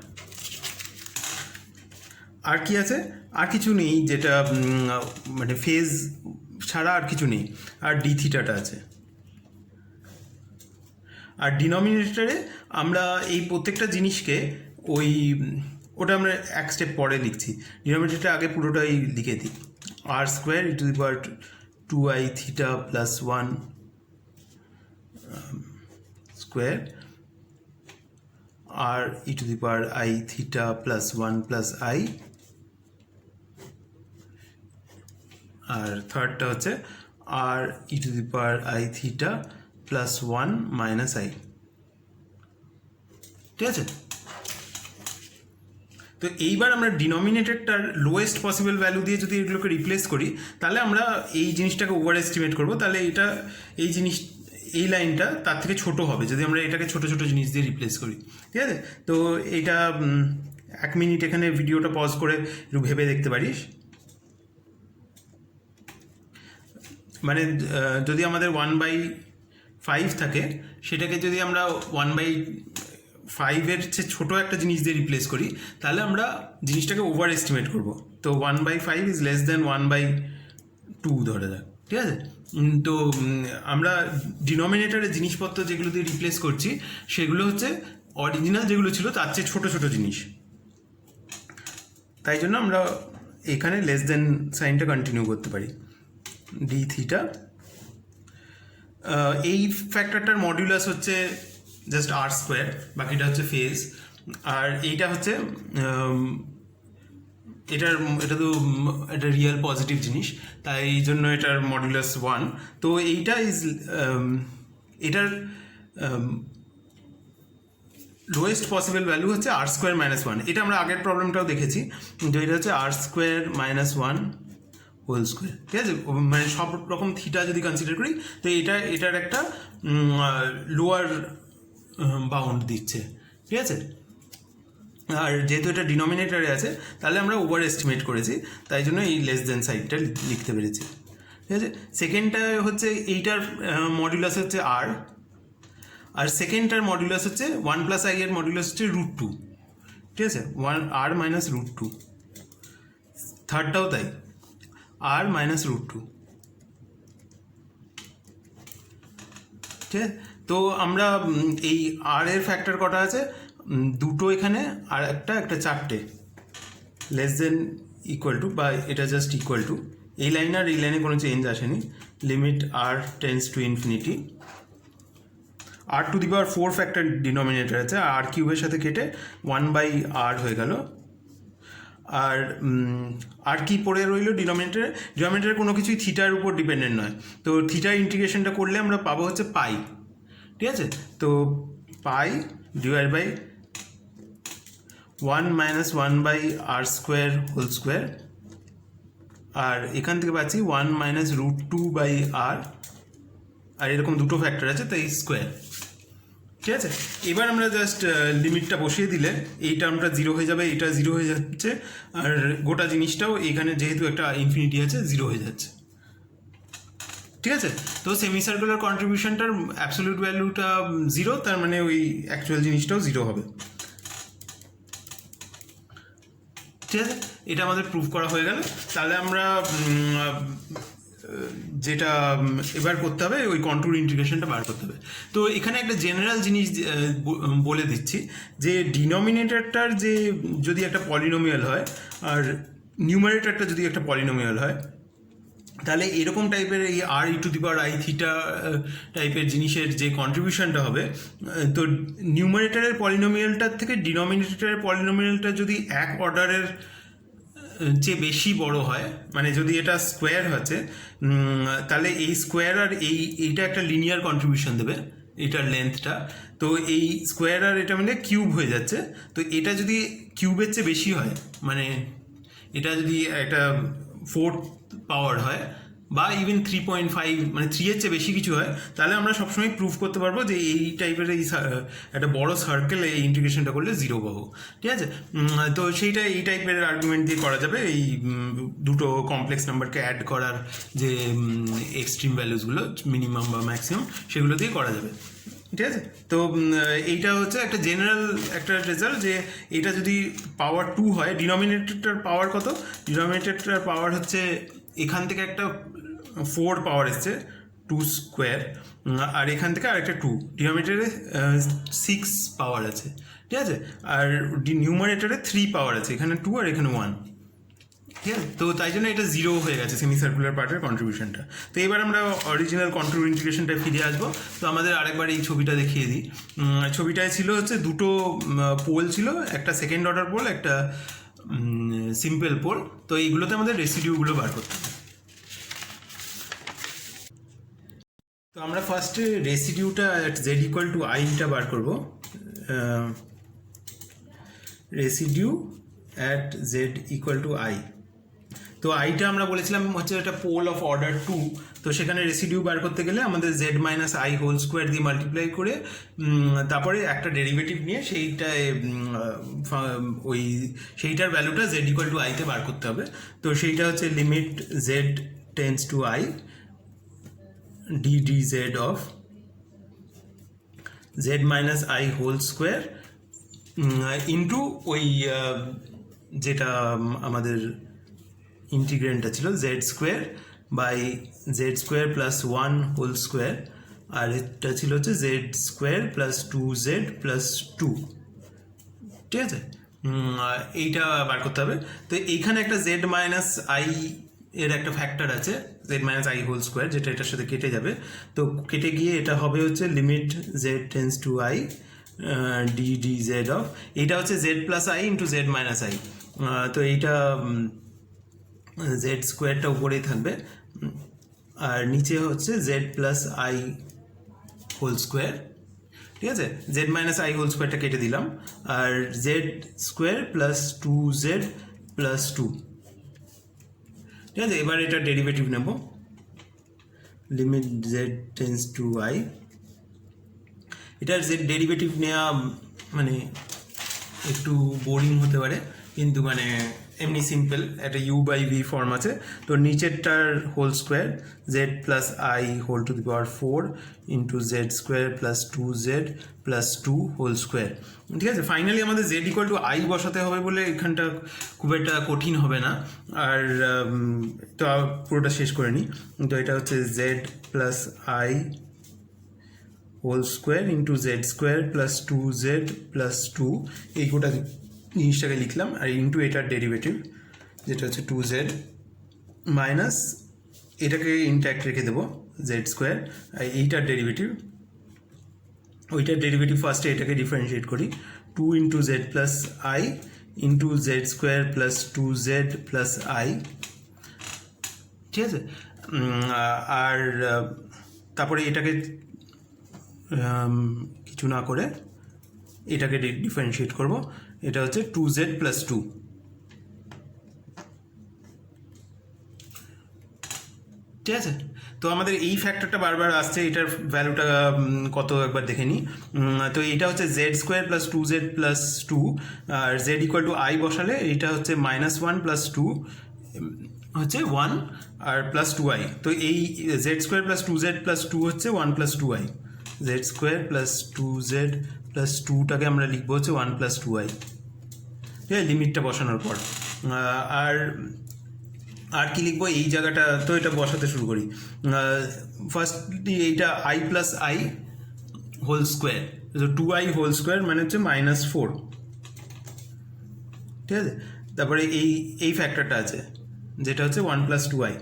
আর কি আছে? আর কিছু নেই, যেটা মানে ফেজ ছাড়া আর কিছু নেই, আর ডি থিটাটা আছে। আর ডিনোমিনেটরে আমরা এই প্রত্যেকটা জিনিসকে ওটা আমরা এক স্টেপ পরে লিখছি। ডিনোমিনেটরটা আগে পুরোটাই লিখে দিই, r square e⁻2i theta plus 1 square r e⁻i theta plus 1 plus i, আর থার্ডটা হচ্ছে r e⁻i theta plus 1 minus i, ঠিক আছে? তো এইবার আমরা ডিনোমিনেটরটার লোয়েস্ট পসিবল ভ্যালু দিয়ে যদি এগুলোকে রিপ্লেস করি, তাহলে আমরা এই জিনিসটাকে ওভার এস্টিমেট করবো। তাহলে এই লাইনটা তার থেকে ছোট হবে যদি আমরা এটাকে ছোট ছোট জিনিস দিয়ে রিপ্লেস করি, ঠিক আছে? তো এইটা 1 মিনিট এখানে ভিডিওটা পজ করে একটু ভেবে দেখতে পারিস। মানে যদি আমাদের 1/5 থাকে, সেটাকে যদি আমরা 1/5-এর চেয়ে ছোটো একটা জিনিস দিয়ে রিপ্লেস করি, তাহলে আমরা জিনিসটাকে ওভার এস্টিমেট করবো। তো 1/5 ইজ লেস দেন 1/2 ধরে যাক, ঠিক আছে? তো আমরা ডিনোমিনেটরে জিনিসপত্র যেগুলো দিয়ে রিপ্লেস করছি সেগুলো হচ্ছে অরিজিনাল যেগুলো ছিল তার চেয়ে ছোটো ছোটো জিনিস, তাই জন্য আমরা এখানে লেস দেন সাইনটা কন্টিনিউ করতে পারি। ডি থিটা, এই ফ্যাক্টরটার মডিউলাস হচ্ছে জাস্ট আর স্কোয়ার, বাকিটা হচ্ছে ফেজ, আর এইটা হচ্ছে এটা রিয়েল পজিটিভ জিনিস, তাই এই জন্য এটার মডিউলাস 1। তো এইটা এটার লোয়েস্ট পসিবল ভ্যালু হচ্ছে আর স্কোয়ার মাইনাস 1। এটা আমরা আগের প্রবলেমটাও দেখেছি, তো এটা হচ্ছে আর স্কোয়ার মাইনাস 1 হোল স্কোয়ার, ঠিক আছে? মানে সব রকম থিটা যদি কনসিডার করি, তো এটার একটা লোয়ার বাউন্ড দিচ্ছে, ঠিক আছে? আর যেহেতু এটা ডিনোমিনেটরে আছে, তাহলে আমরা ওভার এস্টিমেট করেছি, তাই জন্য এই লেস দেন সাইডটা লিখতে পেরেছি, ঠিক আছে? সেকেন্ডটা হচ্ছে এইটার মডিউলাস হচ্ছে আর সেকেন্ডটার মডিউলাস হচ্ছে 1+i এর মডিউলাস হচ্ছে √2, ঠিক আছে? r মাইনাস √2, থার্ডটাও তাই, r মাইনাস √2, ঠিক আছে? তো আমরা এই আর এর ফ্যাক্টর কটা আছে, দুটো এখানে আর একটা চারটে, লেস দেন ইকুয়াল টু বা এটা জাস্ট ইকুয়াল টু, এই লাইন আর এই লাইনে কোনো চেঞ্জ আসেনি, limit R tends to infinity, r to the power 4 factor denominator আছে, আর কিউবের সাথে কেটে 1/r হয়ে গেল। আর কি পড়ে রইল ডিনোমিনেটরে কোনো কিছুই থিটার উপর ডিপেন্ডেন্ট নয়, তো থিটার ইন্টিগ্রেশনটা করলে আমরা পাবো হচ্ছে পাই, ঠিক আছে। তো pi divide by 1 - 1/r² whole square, আর এখান থেকে পাচ্ছি 1 - √2/r, আর এরকম দুটো ফ্যাক্টর আছে তাই স্কোয়ার, ঠিক আছে। এবার আমরা জাস্ট লিমিটটা বসিয়ে দিলে এই টার্মটা 0 হয়ে যাবে, এটা 0 হয়ে যাচ্ছে, আর গোটা জিনিসটাও এখানে যেহেতু একটা ইনফিনিটি আছে 0 হয়ে যাচ্ছে, ঠিক আছে। তো সেমি সার্কুলার কন্ট্রিবিউশনটার অ্যাবসলিউট ভ্যালুটা 0, তার মানে ওই অ্যাকচুয়াল জিনিসটাও 0 হবে, ঠিক আছে। এটা আমাদের প্রুভ করা হয়ে গেল। তাহলে আমরা যেটা এবার করতে হবে ওই কন্ট্রোল ইন্টিগ্রেশনটা বার করতে হবে। তো এখানে একটা জেনারেল জিনিস বলে দিচ্ছি যে ডিনোমিনেটরটার যে যদি একটা পলিনোমিয়াল হয় আর নিউমারেটরটা যদি একটা পলিনোমিয়াল হয়, তাহলে এরকম টাইপের এই r e to the power i theta টাইপের জিনিসের যে কন্ট্রিবিউশনটা হবে, তো নিউমারেটরের পলিনোমিয়ালটার থেকে ডিনোমিনেটরের পলিনোমিয়ালটা যদি এক অর্ডারের চেয়ে বেশি বড় হয়, মানে যদি এটা স্কোয়ার হচ্ছে, তাহলে এই স্কোয়ার আর এইটা একটা লিনিয়ার কন্ট্রিবিউশন দেবে, এটার লেন্থটা, তো এই স্কোয়ার আর এটা মিলে কিউব হয়ে যাচ্ছে। তো এটা যদি কিউবের চেয়ে বেশি হয়, মানে এটা যদি একটা 4th পাওয়ার হয় বা ইভেন 3.5, মানে 3 এর চেয়ে বেশি কিছু হয়, তাহলে আমরা সবসময় প্রুভ করতে পারবো যে এই টাইপের এই একটা বড় সার্কেল এই ইন্টিগ্রেশনটা করলে 0 পাবো, ঠিক আছে। তো সেইটা এই টাইপের আর্গুমেন্ট দিয়ে করা যাবে, এই দুটো কমপ্লেক্স নাম্বারকে অ্যাড করার যে এক্সট্রিম ভ্যালুসগুলো মিনিমাম বা ম্যাক্সিমাম সেগুলো দিয়ে করা যাবে, ঠিক আছে। তো এইটা হচ্ছে একটা জেনারেল একটা রেজাল্ট যে এটা যদি পাওয়ার 2 হয়, ডিনোমিনেটরটার পাওয়ার কত, ডিনোমিনেটরটার পাওয়ার হচ্ছে এখান থেকে একটা 4 পাওয়ার এসছে 2 স্কোয়ার, আর এখান থেকে আরেকটা 2, ডিনোমিনেটরে 6 পাওয়ার আছে, ঠিক আছে, আর নিউমারেটরে 3 পাওয়ার আছে, এখানে 2 আর এখানে 1, ঠিক আছে। তো তাই জন্য এটা 0 হয়ে গেছে সেমি সার্কুলার পার্টের কন্ট্রিবিউশনটা। তো এবার আমরা অরিজিনাল কন্ট্রোল ইন্টিগ্রেশনটা ফিরে আসবো। তো আমাদের আরেকবার এই ছবিটা দেখিয়ে দিই। ছবিটায় ছিল হচ্ছে দুটো পোল ছিল, একটা সেকেন্ড অর্ডার পোল, একটা সিম্পল পোল। তো এইগুলোতে আমাদের রেসিডিউগুলো বার করতে হবে। তো আমরা ফার্স্টে রেসিডিউটা অ্যাট জেড ইকুয়াল টু আইটা বার করবো। Residue at z equal to i, তো আইটা আমরা বলেছিলাম হচ্ছে একটা পোল অফ অর্ডার 2, তো সেখানে রেসিডিউ বার করতে গেলে আমাদের z minus i whole square দিয়ে মাল্টিপ্লাই করে তারপরে একটা ডেরিভেটিভ নিয়ে সেইটায় সেইটার ভ্যালুটা জেড ইকুয়াল টু আইতে বার করতে হবে। তো সেইটা হচ্ছে limit z tends to i d d z of z minus i whole square into ওই যেটা আমাদের ইন্টিগ্রেন্টটা ছিল z square by z square plus 1 whole square, আর এটা ছিল হচ্ছে z square plus 2z plus 2, ঠিক আছে। এইটা বার করতে হবে। তো এইখানে একটা জেড মাইনাস আই এর একটা ফ্যাক্টর আছে, z minus i whole square, যেটা এটার সাথে কেটে যাবে। তো কেটে গিয়ে এটা হবে হচ্ছে limit z tends to i d d z of, এইটা হচ্ছে z plus i into z minus i. তো এইটা জেড স্কোয়ারটা উপরেই থাকবে, আর নিচে হচ্ছে z plus i whole square, ঠিক আছে। জেড মাইনাস আই হোল স্কোয়ারটা কেটে দিলাম, আর z square plus 2z plus 2, ঠিক আছে। এবার এটা ডেরিভেটিভ নেব, limit z tends to i. এটার জেড ডেরিভেটিভ নেওয়া মানে একটু বোরিং হতে পারে, কিন্তু মানে এমনি সিম্পল একটা ইউ বাই ভি ফর্ম আছে। তো নিচেরটার whole square z plus i whole to the power 4 into z square plus 2z plus 2 whole square, ঠিক আছে। ফাইনালি আমাদের জেড ইকুয়াল টু আই বসাতে হবে বলে এখানটা খুব একটা কঠিন হবে না। আর তো পুরোটা শেষ করে নিই। তো এটা হচ্ছে z plus i whole square into z square plus 2z plus 2, এই গোটা জিনিসটাকে লিখলাম, আর ইন্টু এটার ডেরিভেটিভ যেটা হচ্ছে 2z মাইনাস এটাকে ইনট্যাক্ট রেখে দেবো জেড স্কোয়ার, আর এইটার ডেরিভেটিভ, ওইটার ডেরিভেটিভ ফার্স্টে এটাকে ডিফারেন্সিয়েট করি, 2 into z plus i into z square plus 2z plus i, ঠিক আছে। আর তারপরে এটাকে কিছু না করে এটাকে ডিফারেন্সিয়েট করব, এটা হচ্ছে 2z প্লাস 2, ঠিক আছে। তো আমাদের এই ফ্যাক্টরটা বারবার আসছে, এটার ভ্যালুটা কত একবার দেখে নিই। তো এটা হচ্ছে z square plus 2z plus 2, আর জেড ইকুয়াল টু আই বসালে এটা হচ্ছে -1 প্লাস 2 হচ্ছে 1 আর প্লাস 2i। তো এই Z square plus 2z plus 2 হচ্ছে 1 plus 2i, z square plus 2z plus 2টাকে আমরা লিখবো হচ্ছে 1 প্লাস 2i, ঠিক আছে, লিমিটটা বসানোর পর। আর কি লিখবো এই জায়গাটা, তো এটা বসাতে শুরু করি। ফার্স্টলি এইটা i plus i whole square, তো 2i হোল স্কোয়ার মানে হচ্ছে -4, ঠিক আছে। তারপরে এই ফ্যাক্টরটা আছে যেটা হচ্ছে 1 প্লাস 2i,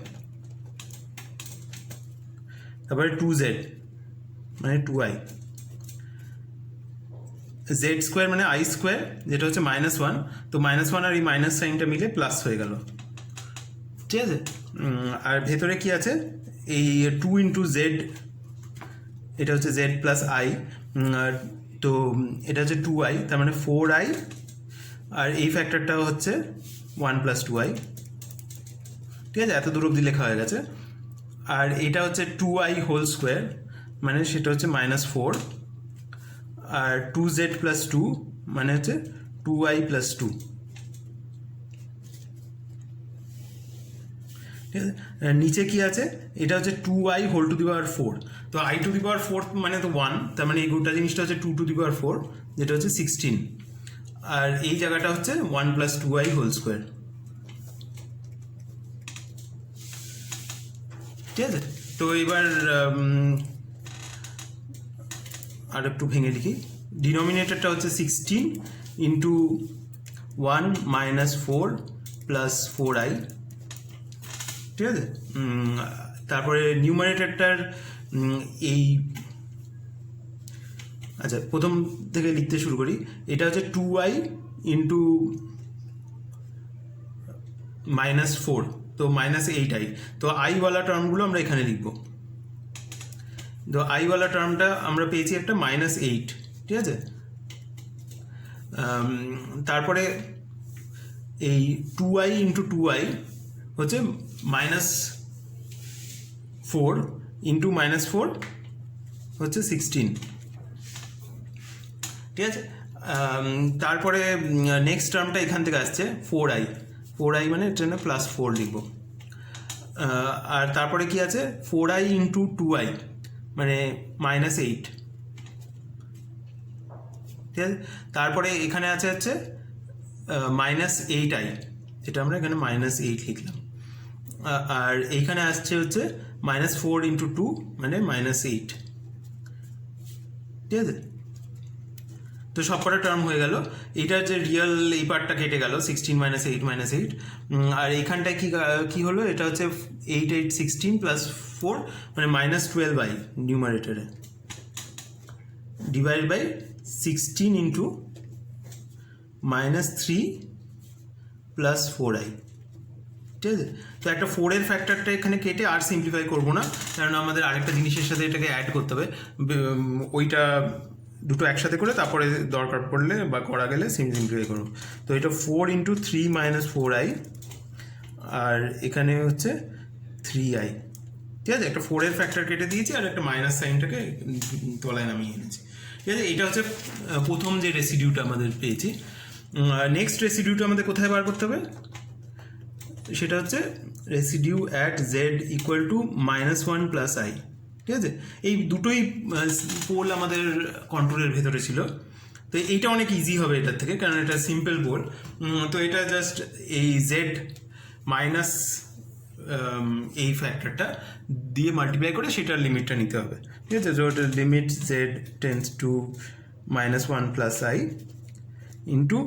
তারপরে 2z মানে 2i, জেড স্কোয়ার মানে আই স্কোয়ার যেটা হচ্ছে -1, তো -1 আর এই মাইনাস সাইনটা মিলে প্লাস হয়ে গেল, ঠিক আছে। আর ভেতরে কি আছে, এই 2 ইন্টু জেড, এটা হচ্ছে জেড প্লাস আই, তো এটা হচ্ছে 2i, তার মানে 4i, আর এই ফ্যাক্টরটাও হচ্ছে 1 প্লাস 2i, ঠিক আছে, এত দূর অবধি লেখা হয়ে গেছে। আর এটা হচ্ছে 2i হোল স্কোয়ার মানে সেটা হচ্ছে -4, আর 2z প্লাস 2 মানে হচ্ছে 2i প্লাস 2, ঠিক আছে। নিচে কি আছে, এটা হচ্ছে 2i whole to the power 4, তো i টু দি পাওয়ার 4 মানে তো 1, তার মানে এই গোটা জিনিসটা হচ্ছে 2 টু দি পাওয়ার 4 যেটা হচ্ছে 16, আর এই জায়গাটা হচ্ছে 1 প্লাস 2i হোল স্কোয়ার, ঠিক আছে। তো এবার আর একটু ভেঙে লিখি, ডিনোমিনেটরটা হচ্ছে 16 ইন্টু 1 মাইনাস 4 প্লাস 4i, ঠিক আছে। তারপরে নিউমারেটরটার এই, আচ্ছা প্রথম থেকে লিখতে শুরু করি, এটা হচ্ছে 2i ইন্টু -4, তো -8i, তো আইওয়ালা টার্মগুলো আমরা এখানে লিখব। তো আইওয়ালা টার্মটা আমরা পেয়েছি একটা -8, ঠিক আছে। তারপরে এই 2i ইন্টু 2i হচ্ছে -4 ইন্টু -4 হচ্ছে 16, ঠিক আছে। তারপরে নেক্সট টার্মটা এখান থেকে আসছে 4i মানে এটা না +4 লিখব। আর তারপরে কি আছে 4i ইন্টু 2i মানে -8, ঠিক আছে। তারপরে এখানে আছে হচ্ছে -8i, যেটা আমরা এখানে -8 লিখলাম, আর এইখানে আসছে হচ্ছে -4 ইন্টু 2 মানে -8, ঠিক আছে। তো সব কটা টার্ম হয়ে গেল, এটা যে রিয়েল এই পার্টটা কেটে গেল 16 -8 -8, আর এইখানটায় কি হলো, এটা হচ্ছে 8 8 16 প্লাস 4 মানে -12i নিউমারেটরে divide by 16 into -3 plus 4i, ঠিক আছে। তো একটা 4-এর ফ্যাক্টরটা এখানে কেটে আর সিম্পলিফাই করবো না, কারণ আমাদের আরেকটা জিনিসের সাথে এটাকে অ্যাড করতে হবে, ওইটা দুটো একসাথে করে তারপরে দরকার পড়লে বা করা গেলে সিম্পলিফাই করবো। তো এটা 4 ইন্টু 3 মাইনাস 4i, আর এখানে হচ্ছে 3i, ঠিক আছে। একটা 4-এর ফ্যাক্টর কেটে দিয়েছি আর একটা মাইনাস সাইনটাকে তলায় নামিয়ে এনেছি, ঠিক আছে। এটা হচ্ছে প্রথম যে রেসিডিউটা আমাদের পেয়েছি। নেক্সট রেসিডিউটা আমাদের কোথায় বার করতে হবে, সেটা হচ্ছে residue at z equal to -1 plus i, ঠিক আছে। এই দুটোই পোল আমাদের কন্ট্রোলের ভেতরে ছিল, তো এইটা অনেক ইজি হবে এটার থেকে, কারণ এটা সিম্পল পোল। তো এটা জাস্ট এই জেড এই ফ্যাক্টরটা দিয়ে মাল্টিপ্লাই করে সেটার লিমিটটা নিতে হবে, ঠিক আছে। তো limit z tends to -1 plus i into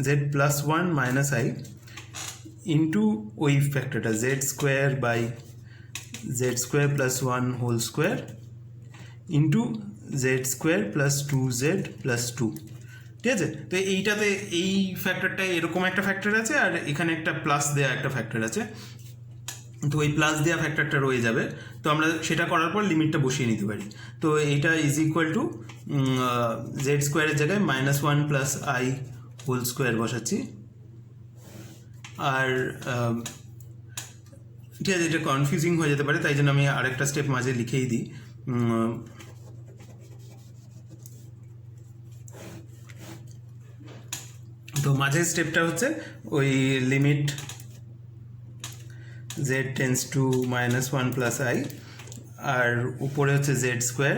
z plus 1 minus i into ওই ফ্যাক্টরটা z square by z square plus 1 whole square into z square plus 2z plus 2, ঠিক আছে। তো এইটাতে এই ফ্যাক্টরটা এরকম একটা ফ্যাক্টর আছে আর এখানে একটা প্লাস দেওয়া একটা ফ্যাক্টর আছে, তো এই প্লাস দেওয়া ফ্যাক্টরটা রয়ে যাবে। তো আমরা সেটা করার পর লিমিটটা বসিয়ে নিতে পারি। তো এইটা ইজ ইকুয়াল টু জেড স্কোয়ারের জায়গায় -1 প্লাস আই হোল স্কোয়ার বসাচ্ছি। আর ঠিক আছে, এটা কনফিউজিং হয়ে যেতে পারে, তাই জন্য আমি আরেকটা স্টেপ মাঝে লিখেই দিই। তো মাঝের স্টেপটা হচ্ছে ওই limit z tends to -1 plus i, আর উপরে হচ্ছে জেড স্কোয়ার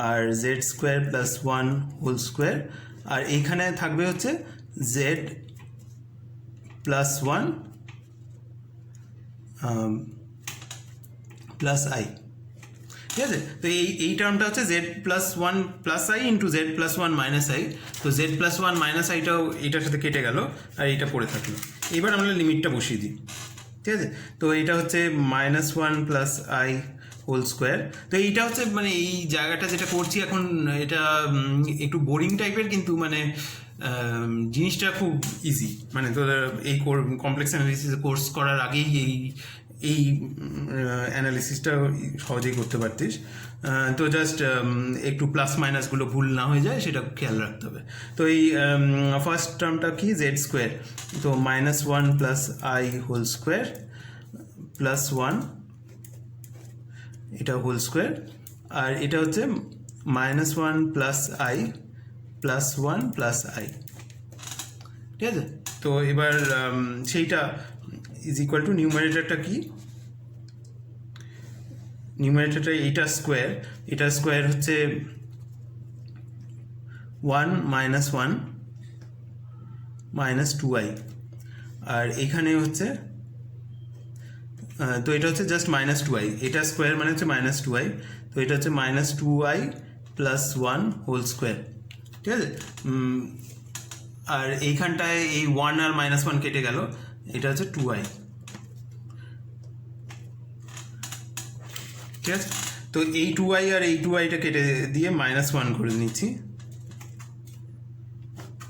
আর z square plus 1 whole square, আর এইখানে থাকবে হচ্ছে জেড প্লাস 1 প্লাস আই, ঠিক আছে। তো এই টার্মটা হচ্ছে z plus 1 plus i into z plus 1 minus i. তো জেড প্লাস 1 মাইনাস আইটাও এটার সাথে কেটে গেল আর এইটা পড়ে থাকলো। এবার আমরা লিমিটটা বসিয়ে দিই, ঠিক আছে। তো এটা হচ্ছে -1 প্লাস আই হোল স্কোয়ার। তো এইটা হচ্ছে মানে এই জায়গাটা যেটা করছি এখন, এটা একটু বোরিং টাইপের, কিন্তু মানে জিনিসটা খুব ইজি। মানে তো এই কমপ্লেক্স অ্যানালিসিস কোর্স করার আগেই এই অ্যানালিসিসটা সহজেই করতে পারতিস। তো জাস্ট একটু প্লাস মাইনাসগুলো ভুল না হয়ে যায় সেটা খেয়াল রাখতে হবে। তো এই ফার্স্ট টার্মটা কি, জেড স্কোয়ার, তো -1 plus i whole square plus 1 এটা হোল স্কোয়ার, আর এটা হচ্ছে -1 plus i plus 1 plus i, ঠিক আছে। তো এবার সেইটা ইজ ইকুয়াল টু নিউমারেটরটা কি, নিউমারেটরটা এটা স্কোয়ার হচ্ছে 1 -1 -2i, আর এখানে হচ্ছে তো এটা হচ্ছে জাস্ট -2i, এটা স্কোয়ার মানে হচ্ছে -2i, তো এটা হচ্ছে -2i প্লাস 1 হোল স্কোয়ার, ঠিক আছে। আর এইখানটায় এই 1 আর -1 কেটে গেল, এটা হচ্ছে 2i, ঠিক আছে। তো এই 2i আর এই 2iটা কেটে দিয়ে -1 করে নিচ্ছি,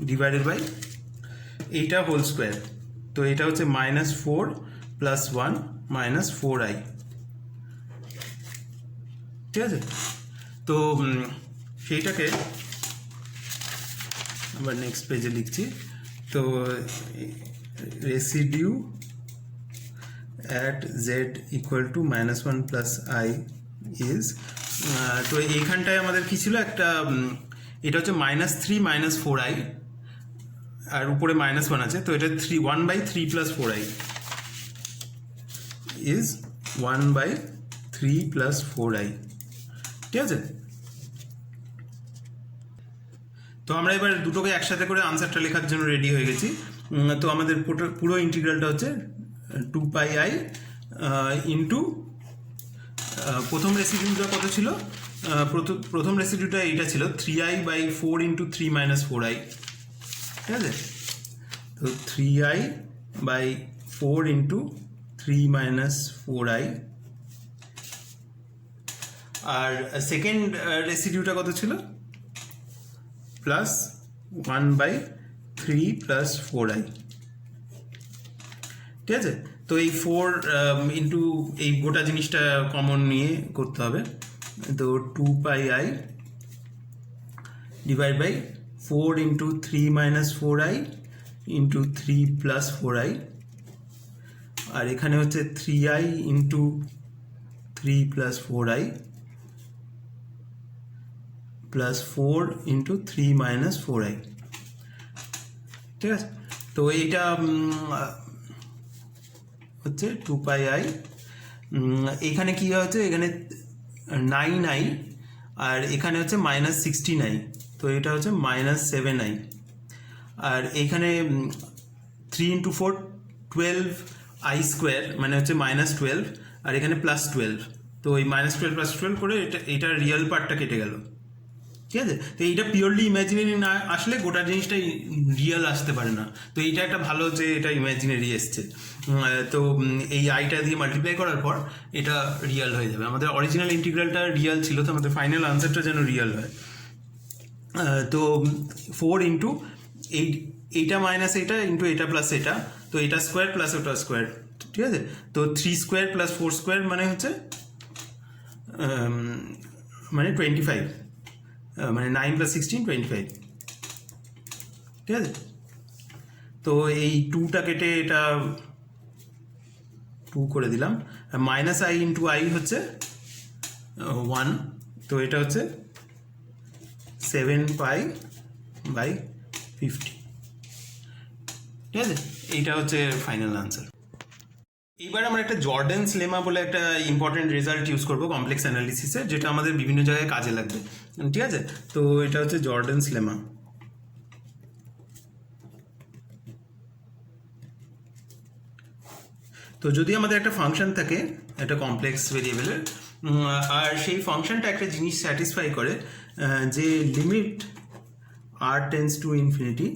ডিভাইডেড বাই এইটা হোল স্কোয়ার। তো এটা হচ্ছে -4 প্লাস 1 -4i, ঠিক আছে। তো সেইটাকে আবার নেক্সট পেজে লিখছি। তো residue at z equal to -1 plus i is, তো এইখানটায় আমাদের কি ছিল, একটা এটা হচ্ছে -3 4i আর উপরে -1 আছে, তো এটা 1/3 plus 4i is 1/3 plus 4i, ঠিক আছে। তো আমরা এবার দুটোকে একসাথে করে আনসারটা লেখার জন্য রেডি হয়ে গেছি। তো আমাদের পুরো ইন্টিগ্রালটা হচ্ছে 2πi ইন্টু প্রথম রেসিডিউটা কত ছিল, প্রথম রেসিডিউটা এইটা ছিল 3i/4 ইন্টু 3 - 4i, ঠিক আছে। তো 3i/4 ইন্টু 3 - 4i, আর সেকেন্ড রেসিডিউটা কত ছিল, প্লাস 1/3 প্লাস 4i, ঠিক আছে। তো এই 4 ইন্টু এই গোটা জিনিসটা কমন নিয়ে করতে হবে। তো 2πi divide by 4 into 3 - 4i into 3 plus 4i, আর এখানে হচ্ছে 3i into 3 plus 4i plus 4 into 3 - 4i, ঠিক আছে। তো এইটা হচ্ছে 2πi, এখানে কি হচ্ছে, এখানে 9i আর এখানে হচ্ছে -16i, তো এটা হচ্ছে -7i, আর এইখানে 3 × 4 12i² মানে হচ্ছে -12 আর এখানে +12, তো এই -12 +12 করে এটা রিয়েল পার্টটা কেটে গেল, ঠিক আছে। তো এইটা পিওরলি ইমাজিনারি না আসলে গোটা জিনিসটাই রিয়েল আসতে পারে না, তো এইটা একটা ভালো যে এটা ইমাজিনারি এসছে। তো এই আইটা দিয়ে মাল্টিপ্লাই করার পর এটা রিয়েল হয়ে যাবে। আমাদের অরিজিনাল ইন্টিগ্রালটা রিয়েল ছিল, তো আমাদের ফাইনাল আনসারটা যেন রিয়েল হয়। তো 4 ইন্টু এইটা মাইনাস এইটা ইন্টু এটা প্লাস এটা, তো এটা স্কোয়ার প্লাস ওটা স্কোয়ার, ঠিক আছে। তো 3² + 4² মানে হচ্ছে মানে 25, মানে 9 + 16 25, ঠিক আছে। তো এই 2টা কেটে এটা 2 করে দিলাম, -i ইন্টু i হচ্ছে 1, তো এটা হচ্ছে 7π/50, ঠিক আছে। এইটা হচ্ছে ফাইনাল আনসার। এইবার আমরা একটা জর্ডানস লেমা বলে একটা ইম্পর্টেন্ট রেজাল্ট ইউজ করবো কমপ্লেক্স অ্যানালিসিসে, যেটা আমাদের বিভিন্ন জায়গায় কাজে লাগবে, ঠিক আছে। তো এটা হচ্ছে জর্ডানস লেমা। তো যদি আমাদের একটা ফাংশন থাকে একটা কমপ্লেক্স ভেরিয়েবলের, আর সেই ফাংশনটা একটা জিনিস স্যাটিসফাই করে যে limit r tends to infinity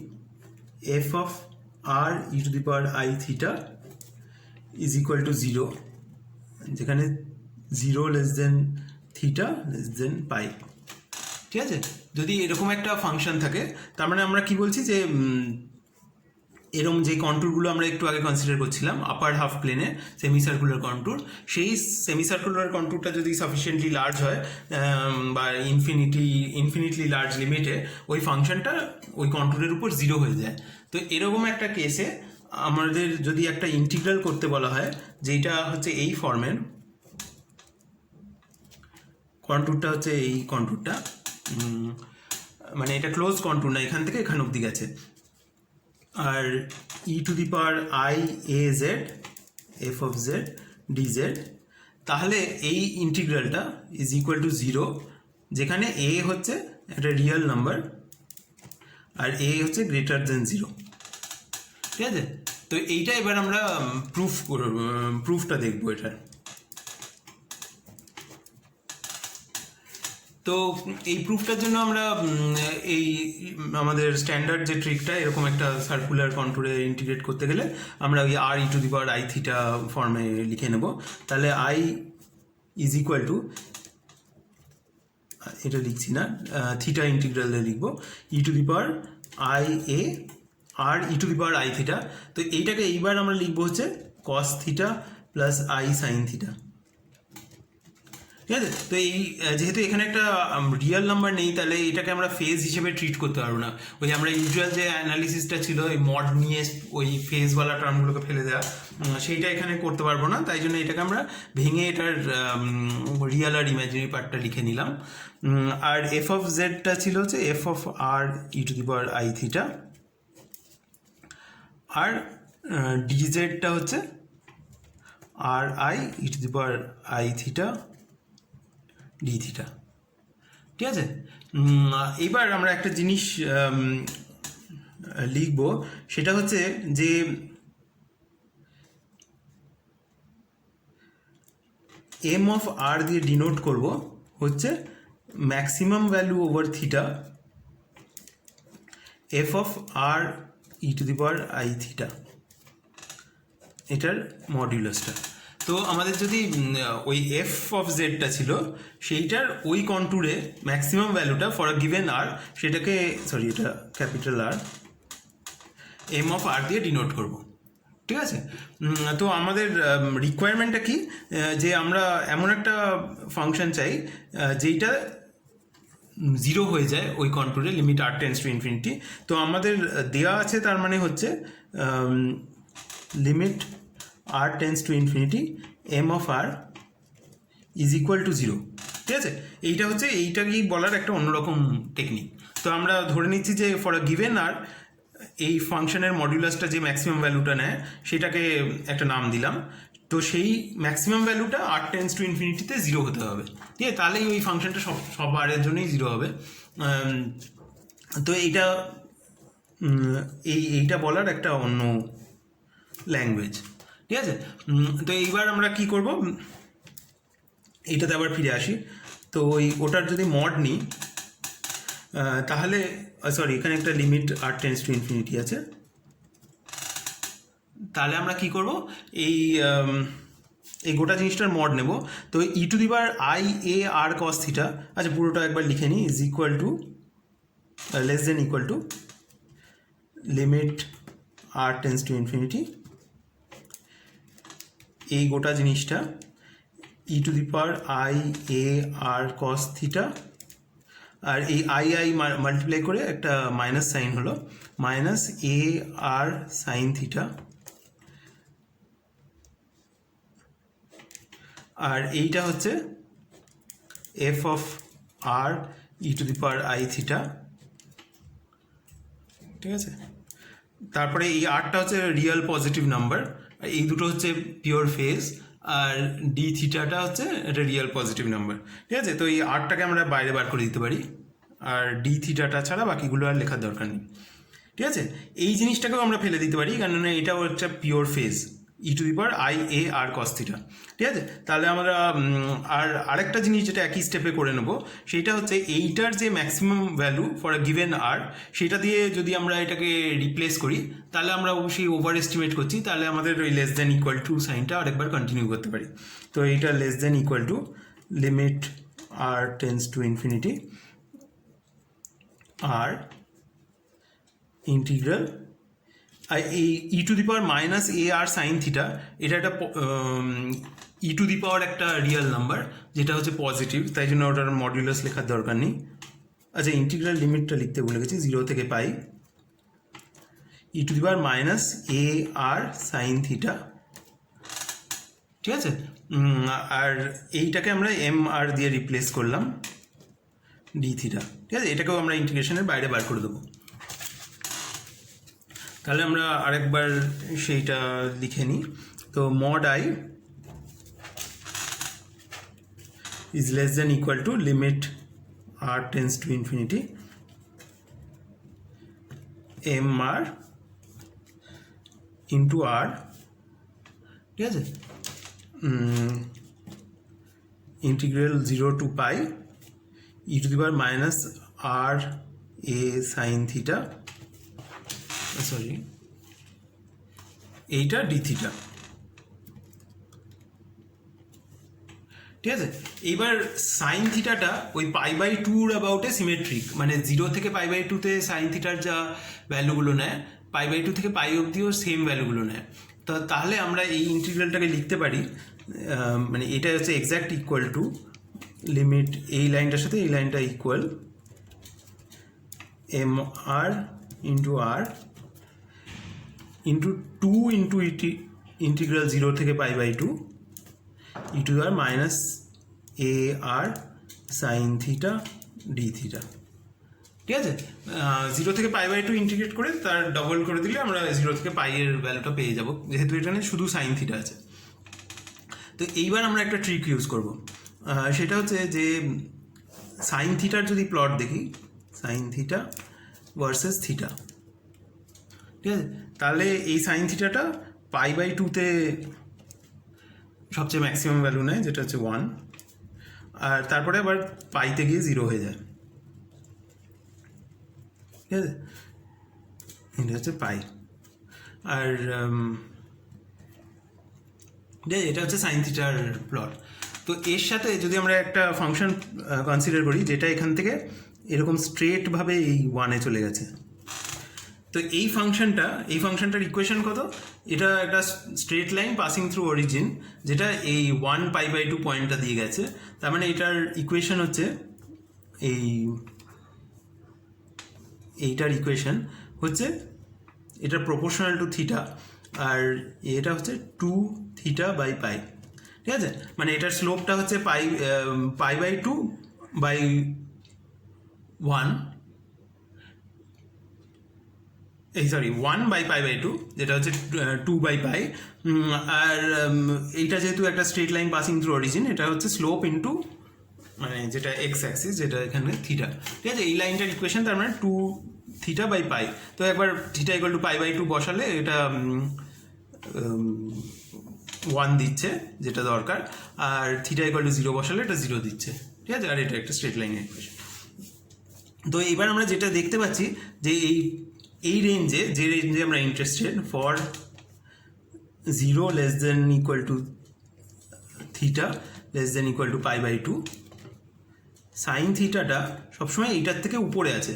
f(r e⁻i⁻θ is equal to 0, যেখানে 0 less than theta less than pi, ঠিক আছে। যদি এরকম একটা ফাংশন থাকে, তার মানে আমরা কি বলছি যে এরকম যে কন্টুরগুলো আমরা একটু আগে কনসিডার করছিলাম আপার হাফ প্লেনে সেমিসার্কুলার কন্টুর, সেই সেমিসার্কুলার কন্টুরটা যদি সাফিসিয়েন্টলি লার্জ হয় বা ইনফিনিটলি লার্জ লিমিটে, ওই ফাংশনটা ওই কন্টুরের উপর 0 হয়ে যায়। তো এরকম একটা কেসে আমাদের যদি একটা ইন্টিগ্রাল করতে বলা হয়, যেটা হচ্ছে এই ফর্মের, কন্টুরটা হচ্ছে এই কন্টুরটা, মানে এটা ক্লোজ কন্টুর না, এখান থেকে এখান অবধি গেছে, আর e⁻i⁴z f(z) dz, তাহলে এই ইন্টিগ্রালটা ইজ ইকুয়াল টু 0, যেখানে a হচ্ছে একটা রিয়েল নাম্বার আর a হচ্ছে গ্রেটার দেন 0, ঠিক আছে। তো এইটা এবার আমরা প্রুফটা দেখবো এটার। তো এই প্রুফটার জন্য আমরা এই আমাদের স্ট্যান্ডার্ড যে ট্রিকটা, এরকম একটা সার্কুলার কন্টুরে ইন্টিগ্রেট করতে গেলে আমরা ওই r e⁻i⁻θ ফর্মে লিখে নেব। তাহলে i ইজ ইকুয়াল টু, এটা লিখছি না, থিটা ইন্টিগ্রালে লিখবো e⁻ia r e⁻i⁻θ। তো এইটাকে এইবার আমরা লিখবো হচ্ছে cos θ প্লাস i sin θ, ঠিক আছে। তো এই যেহেতু এখানে একটা রিয়েল নাম্বার নেই, তাহলে এটাকে আমরা ফেজ হিসেবে ট্রিট করতে পারবো না। ওই আমরা ইউজুয়াল যে অ্যানালিসিসটা ছিল ওই মড নিয়ে ওই ফেজওয়ালা টার্মগুলোকে ফেলে দেওয়া, সেইটা এখানে করতে পারবো না। তাই জন্য এটাকে আমরা ভেঙে এটার রিয়েল আর ইমাজিনারি পার্টটা লিখে নিলাম। আর f(z)টা ছিল হচ্ছে f(r e⁻i⁻θ, আর dz-টা হচ্ছে r(i e⁻i⁻θ dθ, ঠিক আছে। এবার আমরা একটা জিনিস লিখব, সেটা হচ্ছে যে m(r) দিয়ে ডিনোট করব হচ্ছে maximum value over theta f(r e⁻i⁻θ, এটার মডিউলাসটা। তো আমাদের যদি ওই f(z)টা ছিল, সেইটার ওই কন্টুরে ম্যাক্সিমাম ভ্যালুটা ফর আ গিভেন আর, সেটাকে এটা ক্যাপিটাল আর m(r) দিয়ে ডিনোট করব, ঠিক আছে। তো আমাদের রিকোয়ারমেন্টটা কি, যে আমরা এমন একটা ফাংশন চাই যেইটা 0 হয়ে যায় ওই কন্টুরে, limit r tends to infinity. তো আমাদের দেওয়া আছে, তার মানে হচ্ছে limit r tends to infinity m(r) is equal to 0, ঠিক আছে। এইটাকেই বলার একটা অন্যরকম টেকনিক। তো আমরা ধরে নিচ্ছি যে ফর আ গিভেন আর এই ফাংশনের মডিউলাসটা যে ম্যাক্সিমাম ভ্যালুটা নেয়, সেটাকে একটা নাম দিলাম। তো সেই ম্যাক্সিমাম ভ্যালুটা r টেন্ডস টু ইনফিনিটিতে 0 হতে হবে, ঠিক আছে। তাহলেই ওই ফাংশনটা সব r-এর জন্যই 0 হবে। তো এইটা বলার একটা অন্য ল্যাঙ্গুয়েজ। ঠিক আছে, তো এইবার আমরা কি করব, এইটাতে আবার ফিরে আসি। তো ওটার যদি মড নিই তাহলে সরি এখানে একটা limit r tends to infinity আছে। তাহলে আমরা কি করব, এই গোটা জিনিসটার মড নেব। তো e⁻i_a_r cos θ, আচ্ছা পুরোটা একবার লিখে নিই, is equal two less than equal to limit r tends to infinity, এই গোটা জিনিসটা e⁻i_a_r cos θ, আর এই i মাল্টিপ্লাই করে একটা মাইনাস সাইন হলো, মাইনাস a_r sin θ, আর এইটা হচ্ছে f অফ r e⁻i⁻θ। ঠিক আছে, তারপরে এই আরটা হচ্ছে রিয়েল পজিটিভ নাম্বার, আর এই দুটো হচ্ছে পিওর ফেজ, আর ডি থিটাটা হচ্ছে এটা রিয়েল পজিটিভ নাম্বার। ঠিক আছে, তো এই আরটাকে আমরা বাইরে বার করে দিতে পারি, আর ডি থিটাটা ছাড়া বাকিগুলো আর লেখার দরকার নেই। ঠিক আছে, এই জিনিসটাকেও আমরা ফেলে দিতে পারি, কেননা এটাও একটা পিওর ফেজ, e⁻i_a_r cos θ। ঠিক আছে, তাহলে আমরা আরেকটা জিনিস যেটা একই স্টেপে করে নেব, সেইটা হচ্ছে এইটার যে maximum value for a given r, সেটা দিয়ে যদি আমরা এটাকে রিপ্লেস করি, তাহলে আমরা অবশ্যই ওভার এস্টিমেট করছি, তাহলে আমাদের ওই লেস দেন ইকুয়াল টু সাইনটা আরেকবার কন্টিনিউ করতে পারি। তো এইটা less than equal to limit r tends to infinity r integral এই e⁻−ar sin θ, এটা একটা একটা রিয়েল নাম্বার যেটা হচ্ছে পজিটিভ, তাই জন্য ওটার মডুলাস লেখার দরকার নেই। আচ্ছা, ইন্টিগ্রাল লিমিটটা লিখতে ভুলে গেছি, 0 থেকে পাই e⁻−ar sin θ। ঠিক আছে, আর এইটাকে আমরা mr দিয়ে রিপ্লেস করলাম ডি থিটা। ঠিক আছে, এটাকেও আমরা ইন্টিগ্রেশনের বাইরে বার করে দেবো। তাহলে আমরা আরেকবার সেইটা লিখে নিই। তো mod i is less than equal to limit r tends to infinity mr into r। ঠিক আছে, integral 0 to pi e⁻−r a sin θ, sorry এইটা ডি থিটা। ঠিক আছে, এইবার সাইন থিটাটা ওই π/2 অ্যাবাউটে সিমেট্রিক, মানে 0 থেকে π/2-তে সাইন থিটার যা ভ্যালুগুলো নেয়, π/2 থেকে পাই অবধিও সেম ভ্যালুগুলো নেয়। তো তাহলে আমরা এই ইন্টিগ্রালটাকে লিখতে পারি, মানে এটা হচ্ছে এক্স্যাক্ট ইকুয়াল টু লিমিট, এই লাইনটার সাথে এই লাইনটা equal mr into r into 2 into integral 0 থেকে π/2 e⁻−ar sin θ ডি থিটা। ঠিক আছে, 0 থেকে π/2 ইন্টিগ্রেট করে তার ডবল করে দিলে আমরা 0 থেকে পাই এর ভ্যালুটা পেয়ে যাব, যেহেতু এখানে শুধু সাইন থিটা আছে। তো এইবার আমরা একটা ট্রিক ইউজ করব, সেটা হচ্ছে যে সাইন থিটার যদি প্লট দেখি, সাইন থিটা ভার্সেস থিটা। ঠিক আছে, তাহলে এই সাইন থিটাটা π/2-তে সবচেয়ে ম্যাক্সিমাম ভ্যালু নেয়, যেটা হচ্ছে 1, আর তারপরে আবার পাইতে গিয়ে 0 হয়ে যায়। ঠিক আছে, এটা হচ্ছে পাই, আর এটা হচ্ছে সাইন থিটার প্লট। তো এর সাথে যদি আমরা একটা ফাংশন কনসিডার করি, যেটা এখান থেকে এরকম স্ট্রেটভাবে এই 1-এ চলে গেছে, তো এই ফাংশনটার ইকুয়েশন কত? এটা একটা straight line passing through origin, যেটা এই 1 π/2 পয়েন্টটা দিয়ে গেছে। তার মানে এটার ইকুয়েশন হচ্ছে এইটার ইকুয়েশন হচ্ছে এটা প্রপোর্শনাল টু থিটা, আর এটা হচ্ছে 2 θ/π। ঠিক আছে, মানে এটার স্লোপটা হচ্ছে π/2 বাই 1, এই সরি 1/π/2, যেটা হচ্ছে 2/π, আর এইটা যেহেতু একটা straight line passing through origin, এটা হচ্ছে স্লোপ ইন্টু মানে যেটা এক্স অ্যাক্সিস, যেটা এখানে থিটা। ঠিক আছে, এই লাইনটার ইকুয়েশন তার মানে 2 θ/π। তো একবার θ = π/2 বসালে এটা 1 দিচ্ছে যেটা দরকার, আর থিটা ইকুয়াল টু 0 বসালে এটা 0 দিচ্ছে, ঠিক আছে, আর এটা একটা স্ট্রেট লাইনের ইকুয়েশন। তো এবার আমরা যেটা দেখতে পাচ্ছি যে এই রেঞ্জে, যে রেঞ্জে আমরা interested, for 0 less than equal to theta less than equal to π/2, sine থিটাটা সবসময় এইটার থেকে উপরে আছে,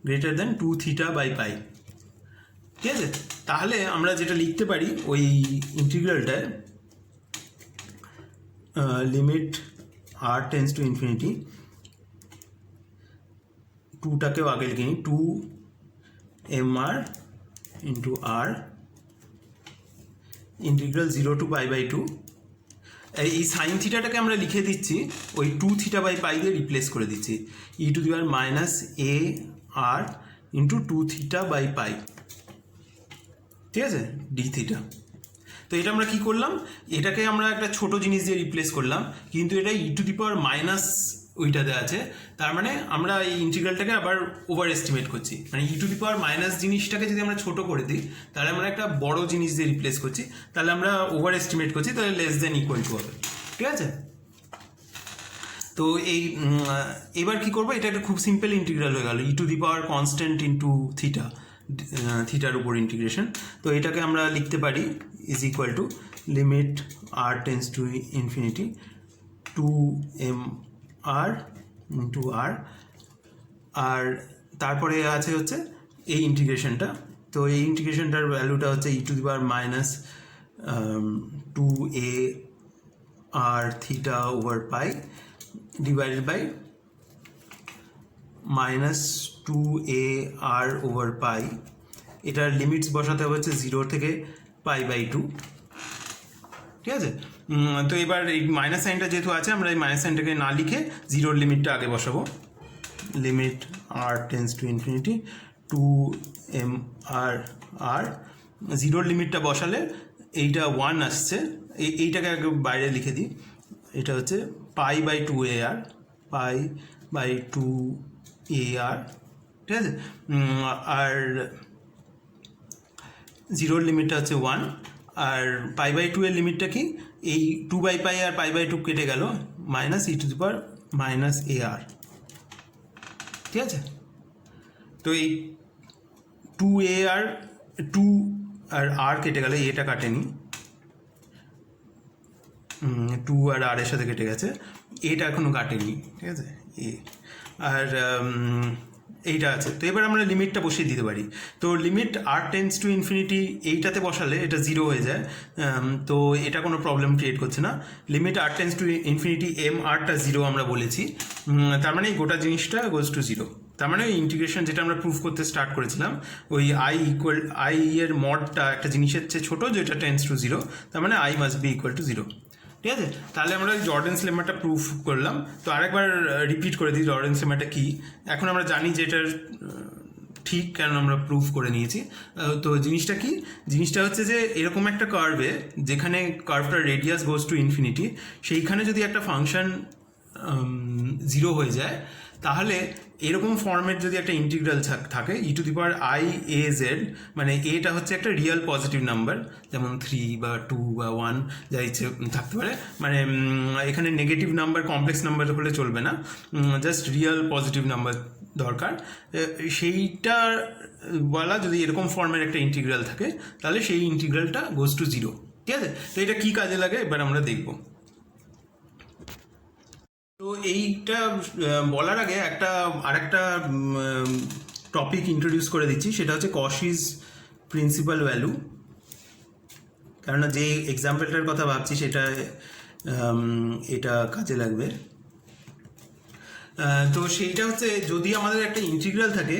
গ্রেটার দেন 2 θ/π, ঠিক আছে। তাহলে আমরা যেটা লিখতে পারি ওই ইন্টিগ্রালটায় limit r tends to infinity, 2টাকেও আগে লিখে নিই, 2mr into r integral 0 two π/2। এই সাইন থিটাটাকে আমরা লিখে দিচ্ছি ওই 2 θ/π দিয়ে রিপ্লেস করে দিচ্ছি, e⁻⁻ar ইন্টু 2 θ/π, ঠিক আছে, ডি থিটা। তো এটা আমরা কি করলাম, এটাকে আমরা একটা ছোট জিনিস দিয়ে রিপ্লেস করলাম, কিন্তু এটা e⁻⁻ ওইটাতে আছে, তার মানে আমরা এই ইন্টিগ্রালটাকে আবার ওভার এস্টিমেট করছি, মানে e⁻⁻ জিনিসটাকে যদি আমরা ছোট করে দিই তাহলে আমরা একটা বড় জিনিস দিয়ে রিপ্লেস করছি, তাহলে আমরা ওভার এস্টিমেট করছি, তাহলে লেস দেন ইকুয়াল টু হবে, ঠিক আছে। তো এবার কি করবো, এটা একটা খুব সিম্পল ইন্টিগ্রাল হয়ে গেল, e⁻কনস্ট্যান্ট ইন্টু থিটা, থিটার উপর ইন্টিগ্রেশন। তো এটাকে আমরা লিখতে পারি is equal to limit r tends to infinity 2mr into r, আর তারপরে আছে হচ্ছে এই ইন্টিগ্রেশনটা। তো এই ইন্টিগ্রেশনটার ভ্যালুটা হচ্ছে e⁻²ar theta over pi divided by -2ar over pi, এটার লিমিটস বসাতে হচ্ছে 0 থেকে π/2, ঠিক আছে। তো এবার এই মাইনাস সাইনটা যেহেতু আছে, আমরা এই মাইনাস সাইনটাকে না লিখে 0-র লিমিটটা আগে বসাবো, limit r tends to infinity 2mr, 0-র লিমিটটা বসালে এইটা 1 আসছে, এইটাকে আগে বাইরে লিখে দিই, এটা হচ্ছে π/2ar, π/2ar, ঠিক আছে। আর 0-র লিমিটটা হচ্ছে 1, আর π/2 এর লিমিটটা কি, এই 2/π আর π/2 কেটে গেল, -e⁻⁻ar, ঠিক আছে। তো এই 2ar 2 আর r কেটে গেলে, এটা কাটেনি, 2 আর r এর সাথে কেটে গেছে, এটা এখনো কাটেনি, ঠিক আছে, আর এইটা আছে। তো এবার আমরা লিমিটটা বসিয়ে দিতে পারি। তো limit r tends to infinity এইটাতে বসালে এটা 0 হয়ে যায়, তো এটা কোনো প্রবলেম ক্রিয়েট করছে না। Limit r tends to infinity mrটা 0 আমরা বলেছি, তার মানে এই গোটা জিনিসটা গোজ টু 0। তার মানে ওই ইন্টিগ্রেশন যেটা আমরা প্রুভ করতে স্টার্ট করেছিলাম, ওই i এর মডটা একটা জিনিসের চেয়ে ছোটো, যেটা টেন্স টু 0, তার মানে i must be equal to 0, ঠিক আছে। তাহলে আমরা জর্ডেন্স লেমাটা প্রুফ করলাম। তো আরেকবার রিপিট করে দিই জর্ডেন্স লেমাটা কী। এখন আমরা জানি যে এটার ঠিক, কারণ আমরা প্রুফ করে নিয়েছি। তো জিনিসটা কি, জিনিসটা হচ্ছে যে এরকম একটা কার্ভে, যেখানে কার্ভটার রেডিয়াস গোজ টু ইনফিনিটি, সেইখানে যদি একটা ফাংশন 0 হয়ে যায়, তাহলে এরকম ফর্মের যদি একটা ইন্টিগ্রাল থাকে e⁻i_az, মানে এটা হচ্ছে একটা রিয়েল পজিটিভ নাম্বার, যেমন 3 বা 2 বা 1 যা ইচ্ছে থাকতে পারে, মানে এখানে নেগেটিভ নাম্বার কমপ্লেক্স নাম্বার হলে চলবে না, জাস্ট রিয়েল পজিটিভ নাম্বার দরকার। সেইটা বলা যদি এরকম ফর্মের একটা ইন্টিগ্রাল থাকে, তাহলে সেই ইন্টিগ্রালটা গোজ টু 0, ঠিক আছে। তো এটা কী কাজে লাগে এবার আমরা দেখব। তো এইটা বলার আগে আরেকটা টপিক ইন্ট্রোডিউস করে দিচ্ছি, সেটা হচ্ছে কশিস প্রিন্সিপাল ভ্যালু। কেননা যে এক্সাম্পলটার কথা ভাবছি সেটা এটা কাজে লাগবে। তো সেইটা হচ্ছে, যদি আমাদের একটা ইন্টিগ্রাল থাকে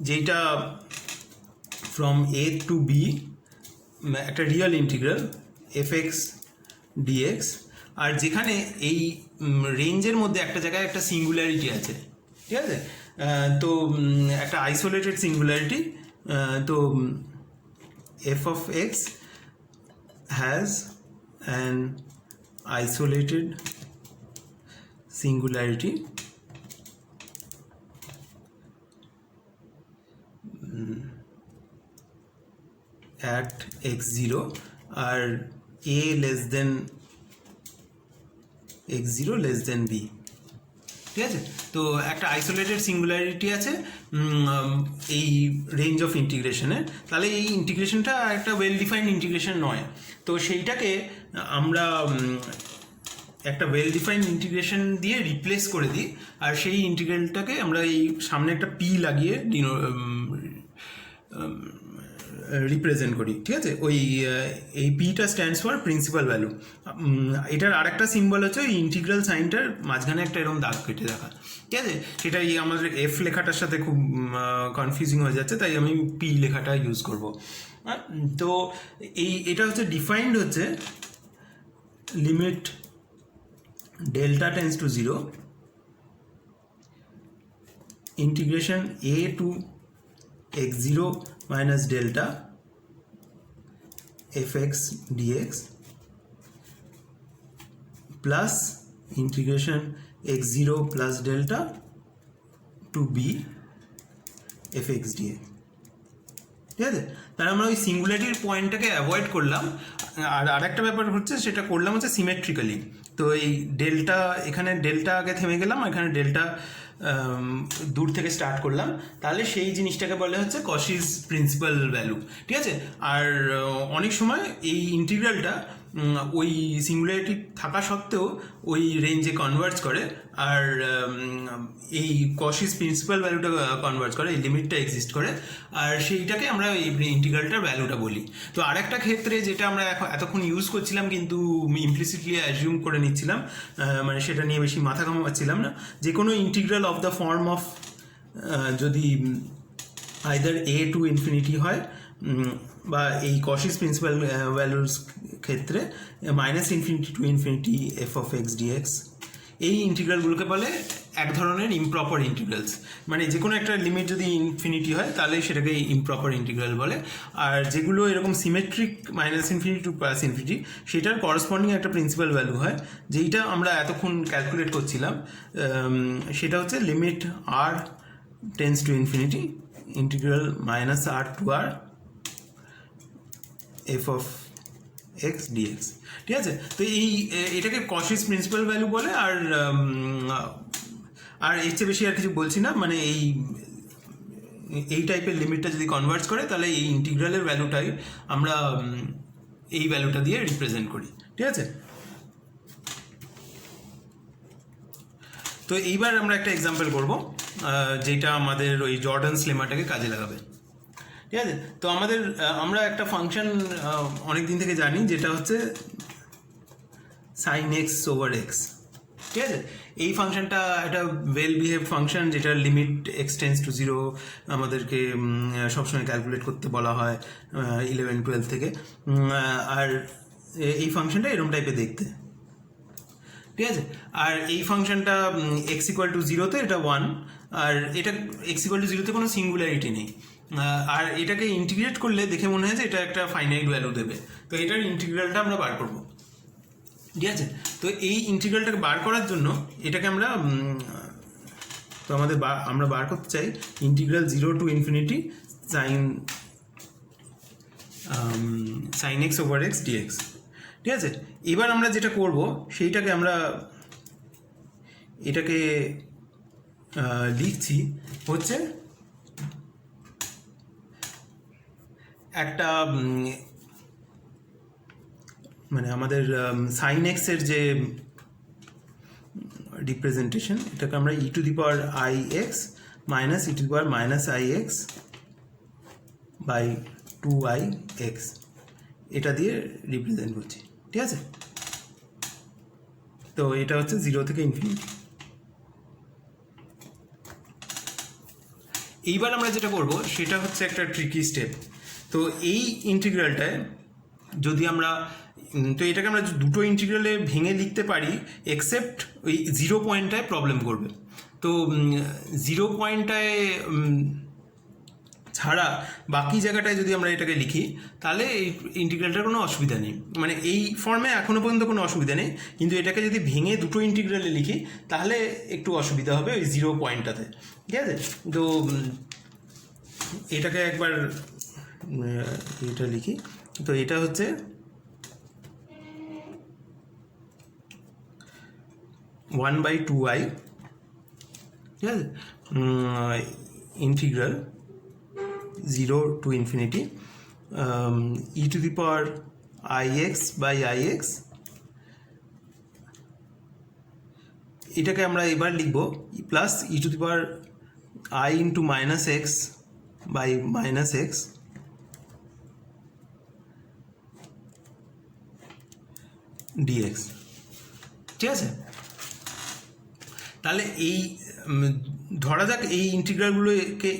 যেটা ফ্রম a টু b, একটা রিয়েল ইন্টিগ্রাল fx dx, আর যেখানে এই রেঞ্জের মধ্যে একটা জায়গায় একটা সিঙ্গুলারিটি আছে, ঠিক আছে। তো একটা আইসোলেটেড সিঙ্গুলারিটি, তো f of x has an isolated singularity at x zero আর a less than x zero less than b, ঠিক আছে? তো একটা আইসোলেটেড সিঙ্গুলারিটি আছে এই রেঞ্জ অফ ইন্টিগ্রেশনের, তাহলে এই ইন্টিগ্রেশনটা একটা ওয়েল ডিফাইন্ড ইন্টিগ্রেশন নয়। তো সেইটাকে আমরা একটা ওয়েল ডিফাইন্ড ইন্টিগ্রেশন দিয়ে রিপ্লেস করে দিই, আর সেই ইন্টিগ্রালটাকে আমরা এই সামনে একটা পি লাগিয়ে রিপ্রেজেন্ট করি, ঠিক আছে? ওই এই পিটা স্ট্যান্ডস ফর প্রিন্সিপাল ভ্যালু। এটার আরেকটা সিম্বল হচ্ছে ওই ইন্টিগ্রাল সাইনটার মাঝখানে একটা এরকম দাগ কেটে রাখা, ঠিক আছে? সেটা এই আমাদের এফ লেখাটার সাথে খুব কনফিউজিং হয়ে যাচ্ছে, তাই আমি পি লেখাটা ইউজ করব। তো এটা হচ্ছে ডিফাইন্ড হচ্ছে limit delta tends to 0 integration a to x0 minus delta fx dx plus integration x0 plus delta to b fx dx, ঠিক আছে? তাহলে আমরা ওই সিঙ্গুলারিটির পয়েন্টটাকে অ্যাভয়েড করলাম। আর আরেকটা ব্যাপার হচ্ছে সেটা করলাম হচ্ছে সিমেট্রিক্যালি। তো এই ডেল্টা, এখানে ডেল্টা আগে থেমে গেলাম, এখানে ডেল্টা দূর থেকে স্টার্ট করলাম, তাহলে সেই জিনিসটাকে বলে হচ্ছে কশিস প্রিন্সিপাল ভ্যালু, ঠিক আছে? আর অনেক সময় এই ইন্টিগ্রালটা ওই সিঙ্গুলারিটি থাকা সত্ত্বেও ওই রেঞ্জে কনভার্জ করে, আর এই কশিস প্রিন্সিপাল ভ্যালুটা কনভার্জ করে, এই লিমিটটা এক্সিস্ট করে, আর সেইটাকে আমরা এই ইন্টিগ্রালটার ভ্যালুটা বলি। তো আরেকটা ক্ষেত্রে যেটা আমরা এতক্ষণ ইউজ করছিলাম কিন্তু ইমপ্লিসিটলি অ্যাজিউম করে নিচ্ছিলাম, মানে সেটা নিয়ে বেশি মাথা ঘামাচ্ছিলাম না, যে কোনো integral of the form of যদি আইদার এ টু ইনফিনিটি হয় বা এই কশিস প্রিন্সিপাল ভ্যালুর ক্ষেত্রে minus infinity to infinity f of x d x, এই ইন্টিগ্রালগুলোকে বলে এক ধরনের ইমপ্রপার ইন্টিগ্রালস। মানে যে কোনো একটা লিমিট যদি ইনফিনিটি হয় তাহলে সেটাকে ইমপ্রপার ইন্টিগ্রাল বলে। আর যেগুলো এরকম symmetric minus infinity to plus infinity, সেটার করসপন্ডিং একটা প্রিন্সিপাল ভ্যালু হয়, যেইটা আমরা এতক্ষণ ক্যালকুলেট করছিলাম। সেটা হচ্ছে limit R tends to infinity integral minus r to r f of x d x, ঠিক আছে? তো এটাকে কশিস প্রিন্সিপাল ভ্যালু বলে। আর এর চেয়ে বেশি আর কিছু বলছি না। মানে এই টাইপের লিমিটটা যদি কনভার্জ করে তাহলে এই ইন্টিগ্রালের ভ্যালুটাই আমরা এই ভ্যালুটা দিয়ে রিপ্রেজেন্ট করি, ঠিক আছে? তো এইবার আমরা একটা এক্সাম্পল করব যেটা আমাদের ওই জর্ডানস লেমাটাকে কাজে লাগাবে, ঠিক আছে? তো আমরা একটা ফাংশন অনেক দিন থেকে জানি, যেটা হচ্ছে সাইন এক্স ওভার এক্স, ঠিক আছে? এই ফাংশনটা একটা ওয়েল বিহেভ ফাংশন, যেটার লিমিট এক্স টেন্স টু 0 আমাদেরকে সবসময় ক্যালকুলেট করতে বলা হয় 11-12 থেকে। আর এই ফাংশনটা এরকম টাইপের দেখতে, ঠিক আছে? আর এই ফাংশনটা এক্স ইকুয়াল টু 0-তে এটা 1, আর এটা এক্স ইকুয়াল টু 0-তে কোনো সিঙ্গুলারিটি নেই। আর এটাকে ইন্টিগ্রেট করলে দেখে মনে হয় যে এটা একটা ফাইনাইট ভ্যালু দেবে। তো এটার ইন্টিগ্রালটা আমরা বার করব, ঠিক আছে? তো এই ইন্টিগ্রালটাকে বার করার জন্য এটাকে আমরা বার করতে চাই integral 0 to infinity sine x over x d x, ঠিক আছে? এবার আমরা যেটা করব সেইটাকে আমরা এটাকে লিখছি হচ্ছে একটা মানে আমাদের সাইন এক্সের যে রিপ্রেজেন্টেশন, এটাকে আমরা e to the power i x minus e to the power minus i x by 2i x, এটা দিয়ে রিপ্রেজেন্ট করছি, ঠিক আছে? তো এটা হচ্ছে 0 থেকে ইনফিনিটি। এইবার আমরা যেটা করব সেটা হচ্ছে একটা ট্রিকি স্টেপ। তো এই ইন্টিগ্রালটায় যদি আমরা এটাকে আমরা দুটো ইন্টিগ্রালে ভেঙে লিখতে পারি, এক্সেপ্ট ওই 0 পয়েন্টটায় প্রবলেম করবে। তো 0 পয়েন্টটায় ছাড়া বাকি জায়গাটায় যদি আমরা এটাকে লিখি তাহলে এই ইন্টিগ্রালটার কোনো অসুবিধা নেই। মানে এই ফর্মে এখনও পর্যন্ত কোনো অসুবিধা নেই, কিন্তু এটাকে যদি ভেঙে দুটো ইন্টিগ্রালে লিখি তাহলে একটু অসুবিধা হবে ওই 0 পয়েন্টটাতে, ঠিক আছে? তো এটাকে একবার এটা লিখি। তো এটা হচ্ছে ওয়ান বাই টু আই, ঠিক আছে, integral 0 to infinity e to the power ix by ix। এটাকে আমরা এবার লিখব plus e to the power i into minus x by minus x d x, ঠিক আছে। তাহলে এই ধরা যাক এই ইন্টিগ্রালগুলোকে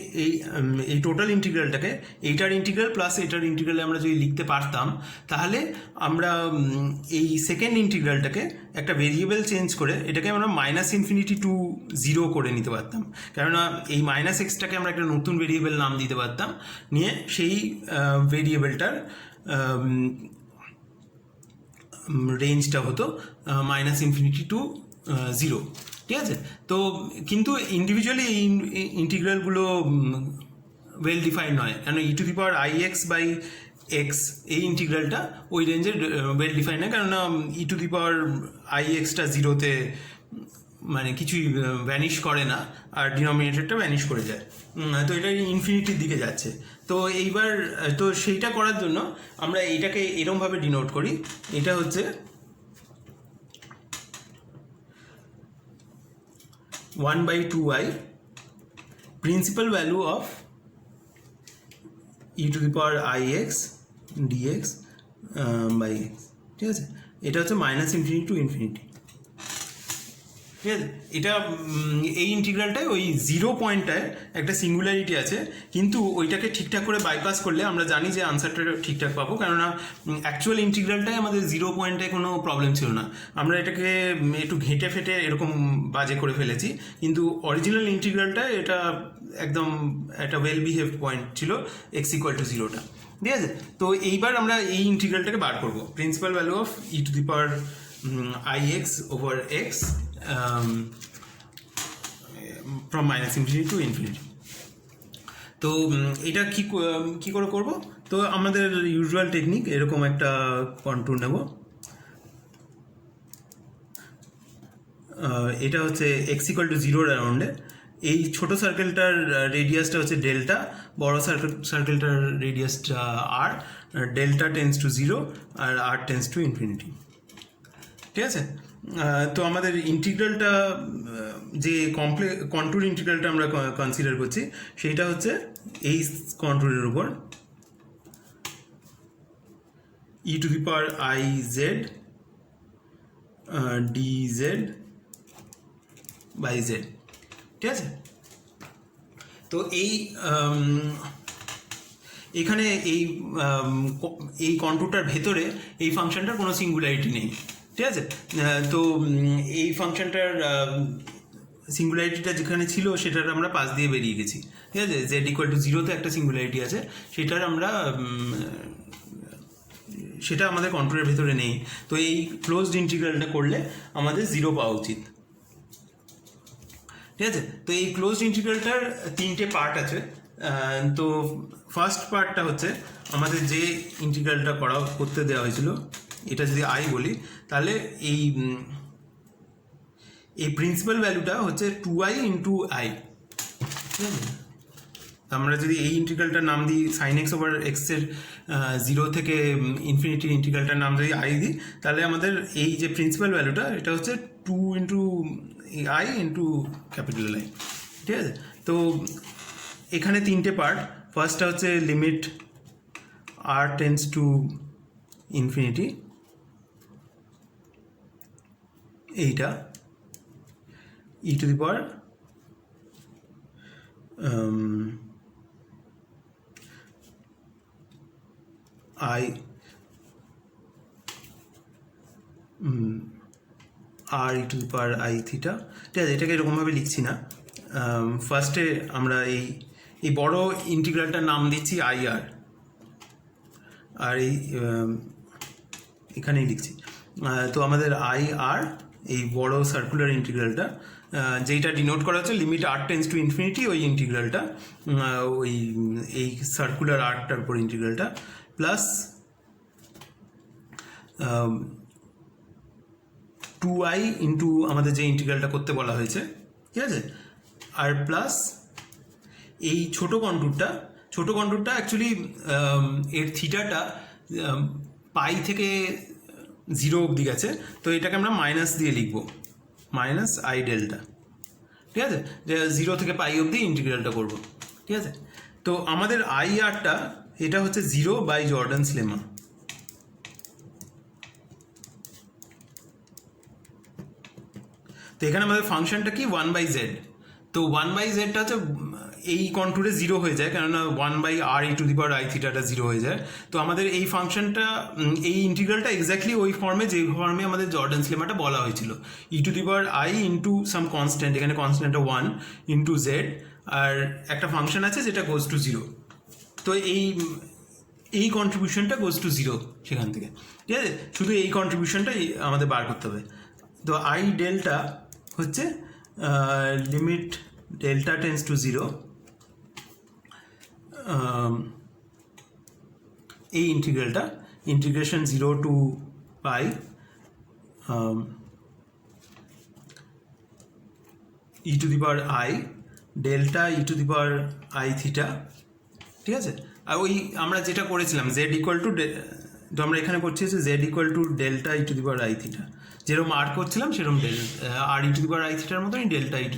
এই টোটাল ইন্টিগ্রালটাকে এইটার ইন্টিগ্রাল প্লাস এটার ইন্টিগ্রালে আমরা যদি লিখতে পারতাম, তাহলে আমরা এই সেকেন্ড ইন্টিগ্রালটাকে একটা ভেরিয়েবল চেঞ্জ করে এটাকে আমরা মাইনাস ইনফিনিটি টু 0 করে নিতে পারতাম। কেননা এই মাইনাস এক্সটাকে আমরা একটা নতুন ভেরিয়েবল নাম দিতে পারতাম, নিয়ে সেই ভেরিয়েবলটার রেঞ্জটা হতো মাইনাস ইনফিনিটি টু 0, ঠিক আছে। তো কিন্তু ইন্ডিভিজুয়ালি এই ইন্টিগ্রালগুলো ওয়েল ডিফাইন্ড নয়, কেন e to the power i x by x এই ইন্টিগ্রালটা ওই রেঞ্জের ওয়েল ডিফাইন্ড নয়, কেননা e to the power i এক্সটা 0-তে মানে কিছুই ভ্যানিশ করে না, আর ডিনোমিনেটরটা ভ্যানিশ করে যায়, তো এটা ইনফিনিটির দিকে যাচ্ছে। তো এইবার তো সেইটা করার জন্য আমরা এইটাকে এরমভাবে ডিনোট করি, এটা হচ্ছে 1 by 2i principal value of e to the power ix dx by x, ঠিক আছে। এটা হচ্ছে মাইনাস ইনফিনিটি টু ইনফিনিটি, ঠিক আছে। এটা এই ইন্টিগ্রালটায় ওই 0 পয়েন্টটায় একটা সিঙ্গুলারিটি আছে, কিন্তু ওইটাকে ঠিকঠাক করে বাইপাস করলে আমরা জানি যে আনসারটা ঠিকঠাক পাবো, কেননা অ্যাকচুয়াল ইন্টিগ্রালটাই আমাদের 0 পয়েন্টে কোনো প্রবলেম ছিল না, আমরা এটাকে একটু ঘেঁটে ফেটে এরকম বাজে করে ফেলেছি, কিন্তু অরিজিনাল ইন্টিগ্রালটা এটা একদম একটা ওয়েল বিহেভড পয়েন্ট ছিল x ইকুয়াল টু 0টা, ঠিক আছে। তো এইবার আমরা এই ইন্টিগ্রালটাকে বার করবো, principal value of E to the power ix over x from minus infinity to infinity। তো এটা কি করে করব? তো আমাদের ইউজুয়াল টেকনিক, এরকম একটা কন্ট্যুর নেব, এটা হচ্ছে এক্স ইকুয়াল টু 0 অ্যারাউন্ডে, এই ছোট সার্কেলটার রেডিয়াসটা হচ্ছে ডেল্টা, বড় সার্কেলটার রেডিয়াসটা আর, ডেল্টা টেন্স টু 0 আর আর টেন্স টু ইনফিনিটি, ঠিক আছে। তো আমাদের ইন্টিগ্রালটা যে কন্ট্যুর ইন্টিগ্রালটা আমরা কনসিডার করছি সেইটা হচ্ছে এই কন্ট্যুরের উপর e to the power i z d z by z, ঠিক আছে। তো এখানে এই কন্ট্যুরটার ভেতরে এই ফাংশনটার কোনো সিঙ্গুলারিটি নেই, ঠিক আছে। তো এই ফাংশনটার সিঙ্গুলারিটিটা যেখানে ছিল সেটার আমরা পাশ দিয়ে বেরিয়ে গেছি, ঠিক আছে। জেড ইকুয়াল টু 0-তে একটা সিঙ্গুলারিটি আছে, সেটা আমাদের কন্ট্রোলের ভেতরে নেই। তো এই ক্লোজড ইন্টিগ্রালটা করলে আমাদের 0 পাওয়া উচিত, ঠিক আছে। তো এই ক্লোজড ইন্টিগ্রালটার 3টে পার্ট আছে। তো ফার্স্ট পার্টটা হচ্ছে আমাদের যে ইন্টিগ্রালটা করতে দেওয়া হয়েছিল, এটা যদি আই বলি, তাহলে এই প্রিন্সিপাল ভ্যালুটা হচ্ছে 2i ইন্টু আই, ঠিক আছে। আমরা যদি এই ইন্টিগ্রালটার নাম দিই সাইন এক্স ওভার এক্সের 0 থেকে ইনফিনিটির ইন্টিগ্রালটার নাম যদি আই দিই, তাহলে আমাদের এই যে প্রিন্সিপাল ভ্যালুটা এটা হচ্ছে 2 into i into capital I, ঠিক আছে। তো এখানে 3টে পার্ট, ফার্স্টটা হচ্ছে limit R tends to infinity, এইটা e to the power i r e to the power i theta, ঠিক আছে। এটাকে এরকমভাবে লিখছি না, ফার্স্টে আমরা এই বড় ইন্টিগ্রালটার নাম দিচ্ছি আই আর এই এখানেই লিখছি। তো আমাদের আই আর এই বড় সার্কুলার ইন্টিগ্রালটা, যেইটা ডিনোট করা হচ্ছে limit r tends to infinity, ওই ইন্টিগ্রালটা, ওই এই সার্কুলার আর্কটার উপর ইন্টিগ্রালটা, প্লাস 2i ইন্টু আমাদের যে ইন্টিগ্রালটা করতে বলা হয়েছে, ঠিক আছে, আর প্লাস এই ছোটো কন্টুরটা অ্যাকচুয়ালি এর থিটাটা পাই থেকে 0 অবধি গেছে, তো এটাকে আমরা মাইনাস দিয়ে লিখব, মাইনাস আই ডেল্টা, ঠিক আছে, যে 0 থেকে পাই অবধি ইন্টিগ্রালটা করব, ঠিক আছে। তো আমাদের আই আরটা এটা হচ্ছে 0 বাই জর্ডানস লেমা। তো এখানে আমাদের ফাংশনটা কি 1/z, তো 1/zটা হচ্ছে এই কন্টুরে 0 হয়ে যায়, কেননা 1/r(e⁻i θ)টা 0 হয়ে যায়। তো আমাদের এই ফাংশনটা, এই ইন্টিগ্রালটা এক্স্যাক্টলি ওই ফর্মে, যে ফর্মে আমাদের জর্ডানস লেমাটা বলা হয়েছিল, e⁻i ইন্টু সাম কনস্ট্যান্ট, এখানে কনস্ট্যান্টটা 1 ইন্টু জেড, আর একটা ফাংশন আছে যেটা গোজ টু 0। তো এই কন্ট্রিবিউশনটা গোজ টু 0 সেখান থেকে, ঠিক আছে, শুধু এই কন্ট্রিবিউশনটা আমাদের বার করতে হবে। তো আই ডেল্টা হচ্ছে লিমিট ডেল্টা টেন্স টু 0, এই ইন্টিগ্রালটা, integration 0 to pi e⁻i delta e⁻i theta, ঠিক আছে। আর ওই আমরা যেটা করেছিলাম z ইকুয়াল টু, তো আমরা এখানে করছি যে z equal to delta e⁻i theta, যেরকম আর করছিলাম সেরকম আর e⁻i থিটার মতনই ডেল্টা e⁻i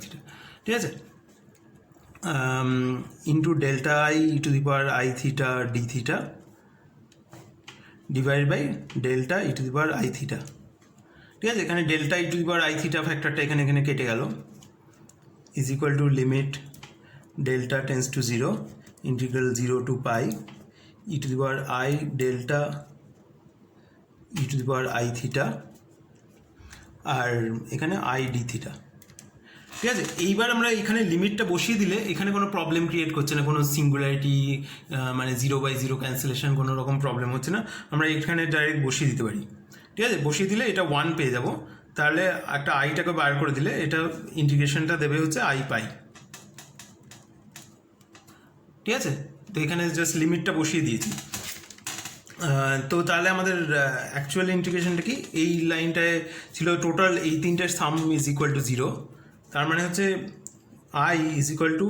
থিটা, ঠিক আছে, into delta i e⁻i theta d theta divide by delta e⁻i theta, ঠিক আছে। এখানে ডেল্টা e⁻i থিটা ফ্যাক্টরটা এখানে কেটে গেল, is equal to limit delta tends to 0 integral 0 to pi e⁻i delta e⁻i theta, আর এখানে আই ডি থিটা, ঠিক আছে। এইবার আমরা এখানে লিমিটটা বসিয়ে দিলে এখানে কোনো প্রবলেম ক্রিয়েট করছে না, কোনো সিঙ্গুলারিটি মানে 0/0 ক্যান্সেলেশন, কোনো রকম প্রবলেম হচ্ছে না, আমরা এখানে ডাইরেক্ট বসিয়ে দিতে পারি, ঠিক আছে। বসিয়ে দিলে এটা 1 পেয়ে যাব, তাহলে একটা আইটাকে বার করে দিলে এটা ইন্টিগ্রেশনটা দেবে হচ্ছে আই পাই, ঠিক আছে। তো এখানে জাস্ট লিমিটটা বসিয়ে দিয়েছি। তো তাহলে আমাদের অ্যাকচুয়াল ইন্টিগ্রেশনটা কি, এই লাইনটায় ছিল টোটাল এই তিনটের সাম ইজ ইকুয়াল টু 0, তার মানে হচ্ছে i is equal to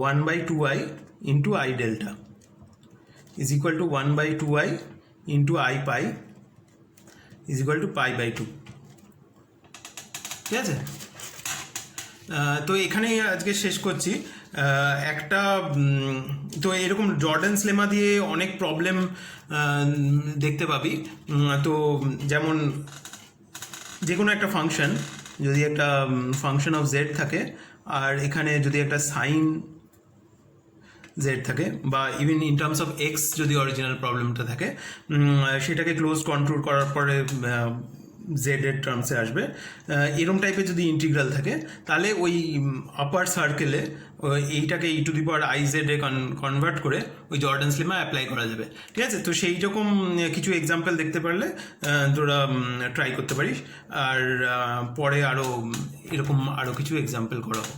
1/2i into i delta is equal to 1/2i into i pi is equal to পাই/2, ঠিক আছে। তো এখানেই আজকে শেষ করছি। একটা তো এরকম জর্ডানস লেমা দিয়ে অনেক প্রবলেম দেখতে পাবি। তো যেমন যে কোনো একটা ফাংশন, যদি একটা ফাংশন অফ জেড থাকে আর এখানে যদি একটা সাইন জেড থাকে, বা even in terms of x যদি অরিজিনাল প্রবলেমটা থাকে, সেটাকে ক্লোজ কন্ট্রোল করার পরে জেড এর টার্মসে আসবে, এরম টাইপের যদি ইন্টিগ্রাল থাকে, তাহলে ওই আপার সার্কেলে এইটাকে e⁻iz এ কনভার্ট করে ওই জর্ডানস লেমা অ্যাপ্লাই করা যাবে, ঠিক আছে। তো সেই রকম কিছু এক্সাম্পল দেখতে পারলে তোরা ট্রাই করতে পারিস, আর পরে আরও এরকম আরও কিছু এক্সাম্পল করাবো।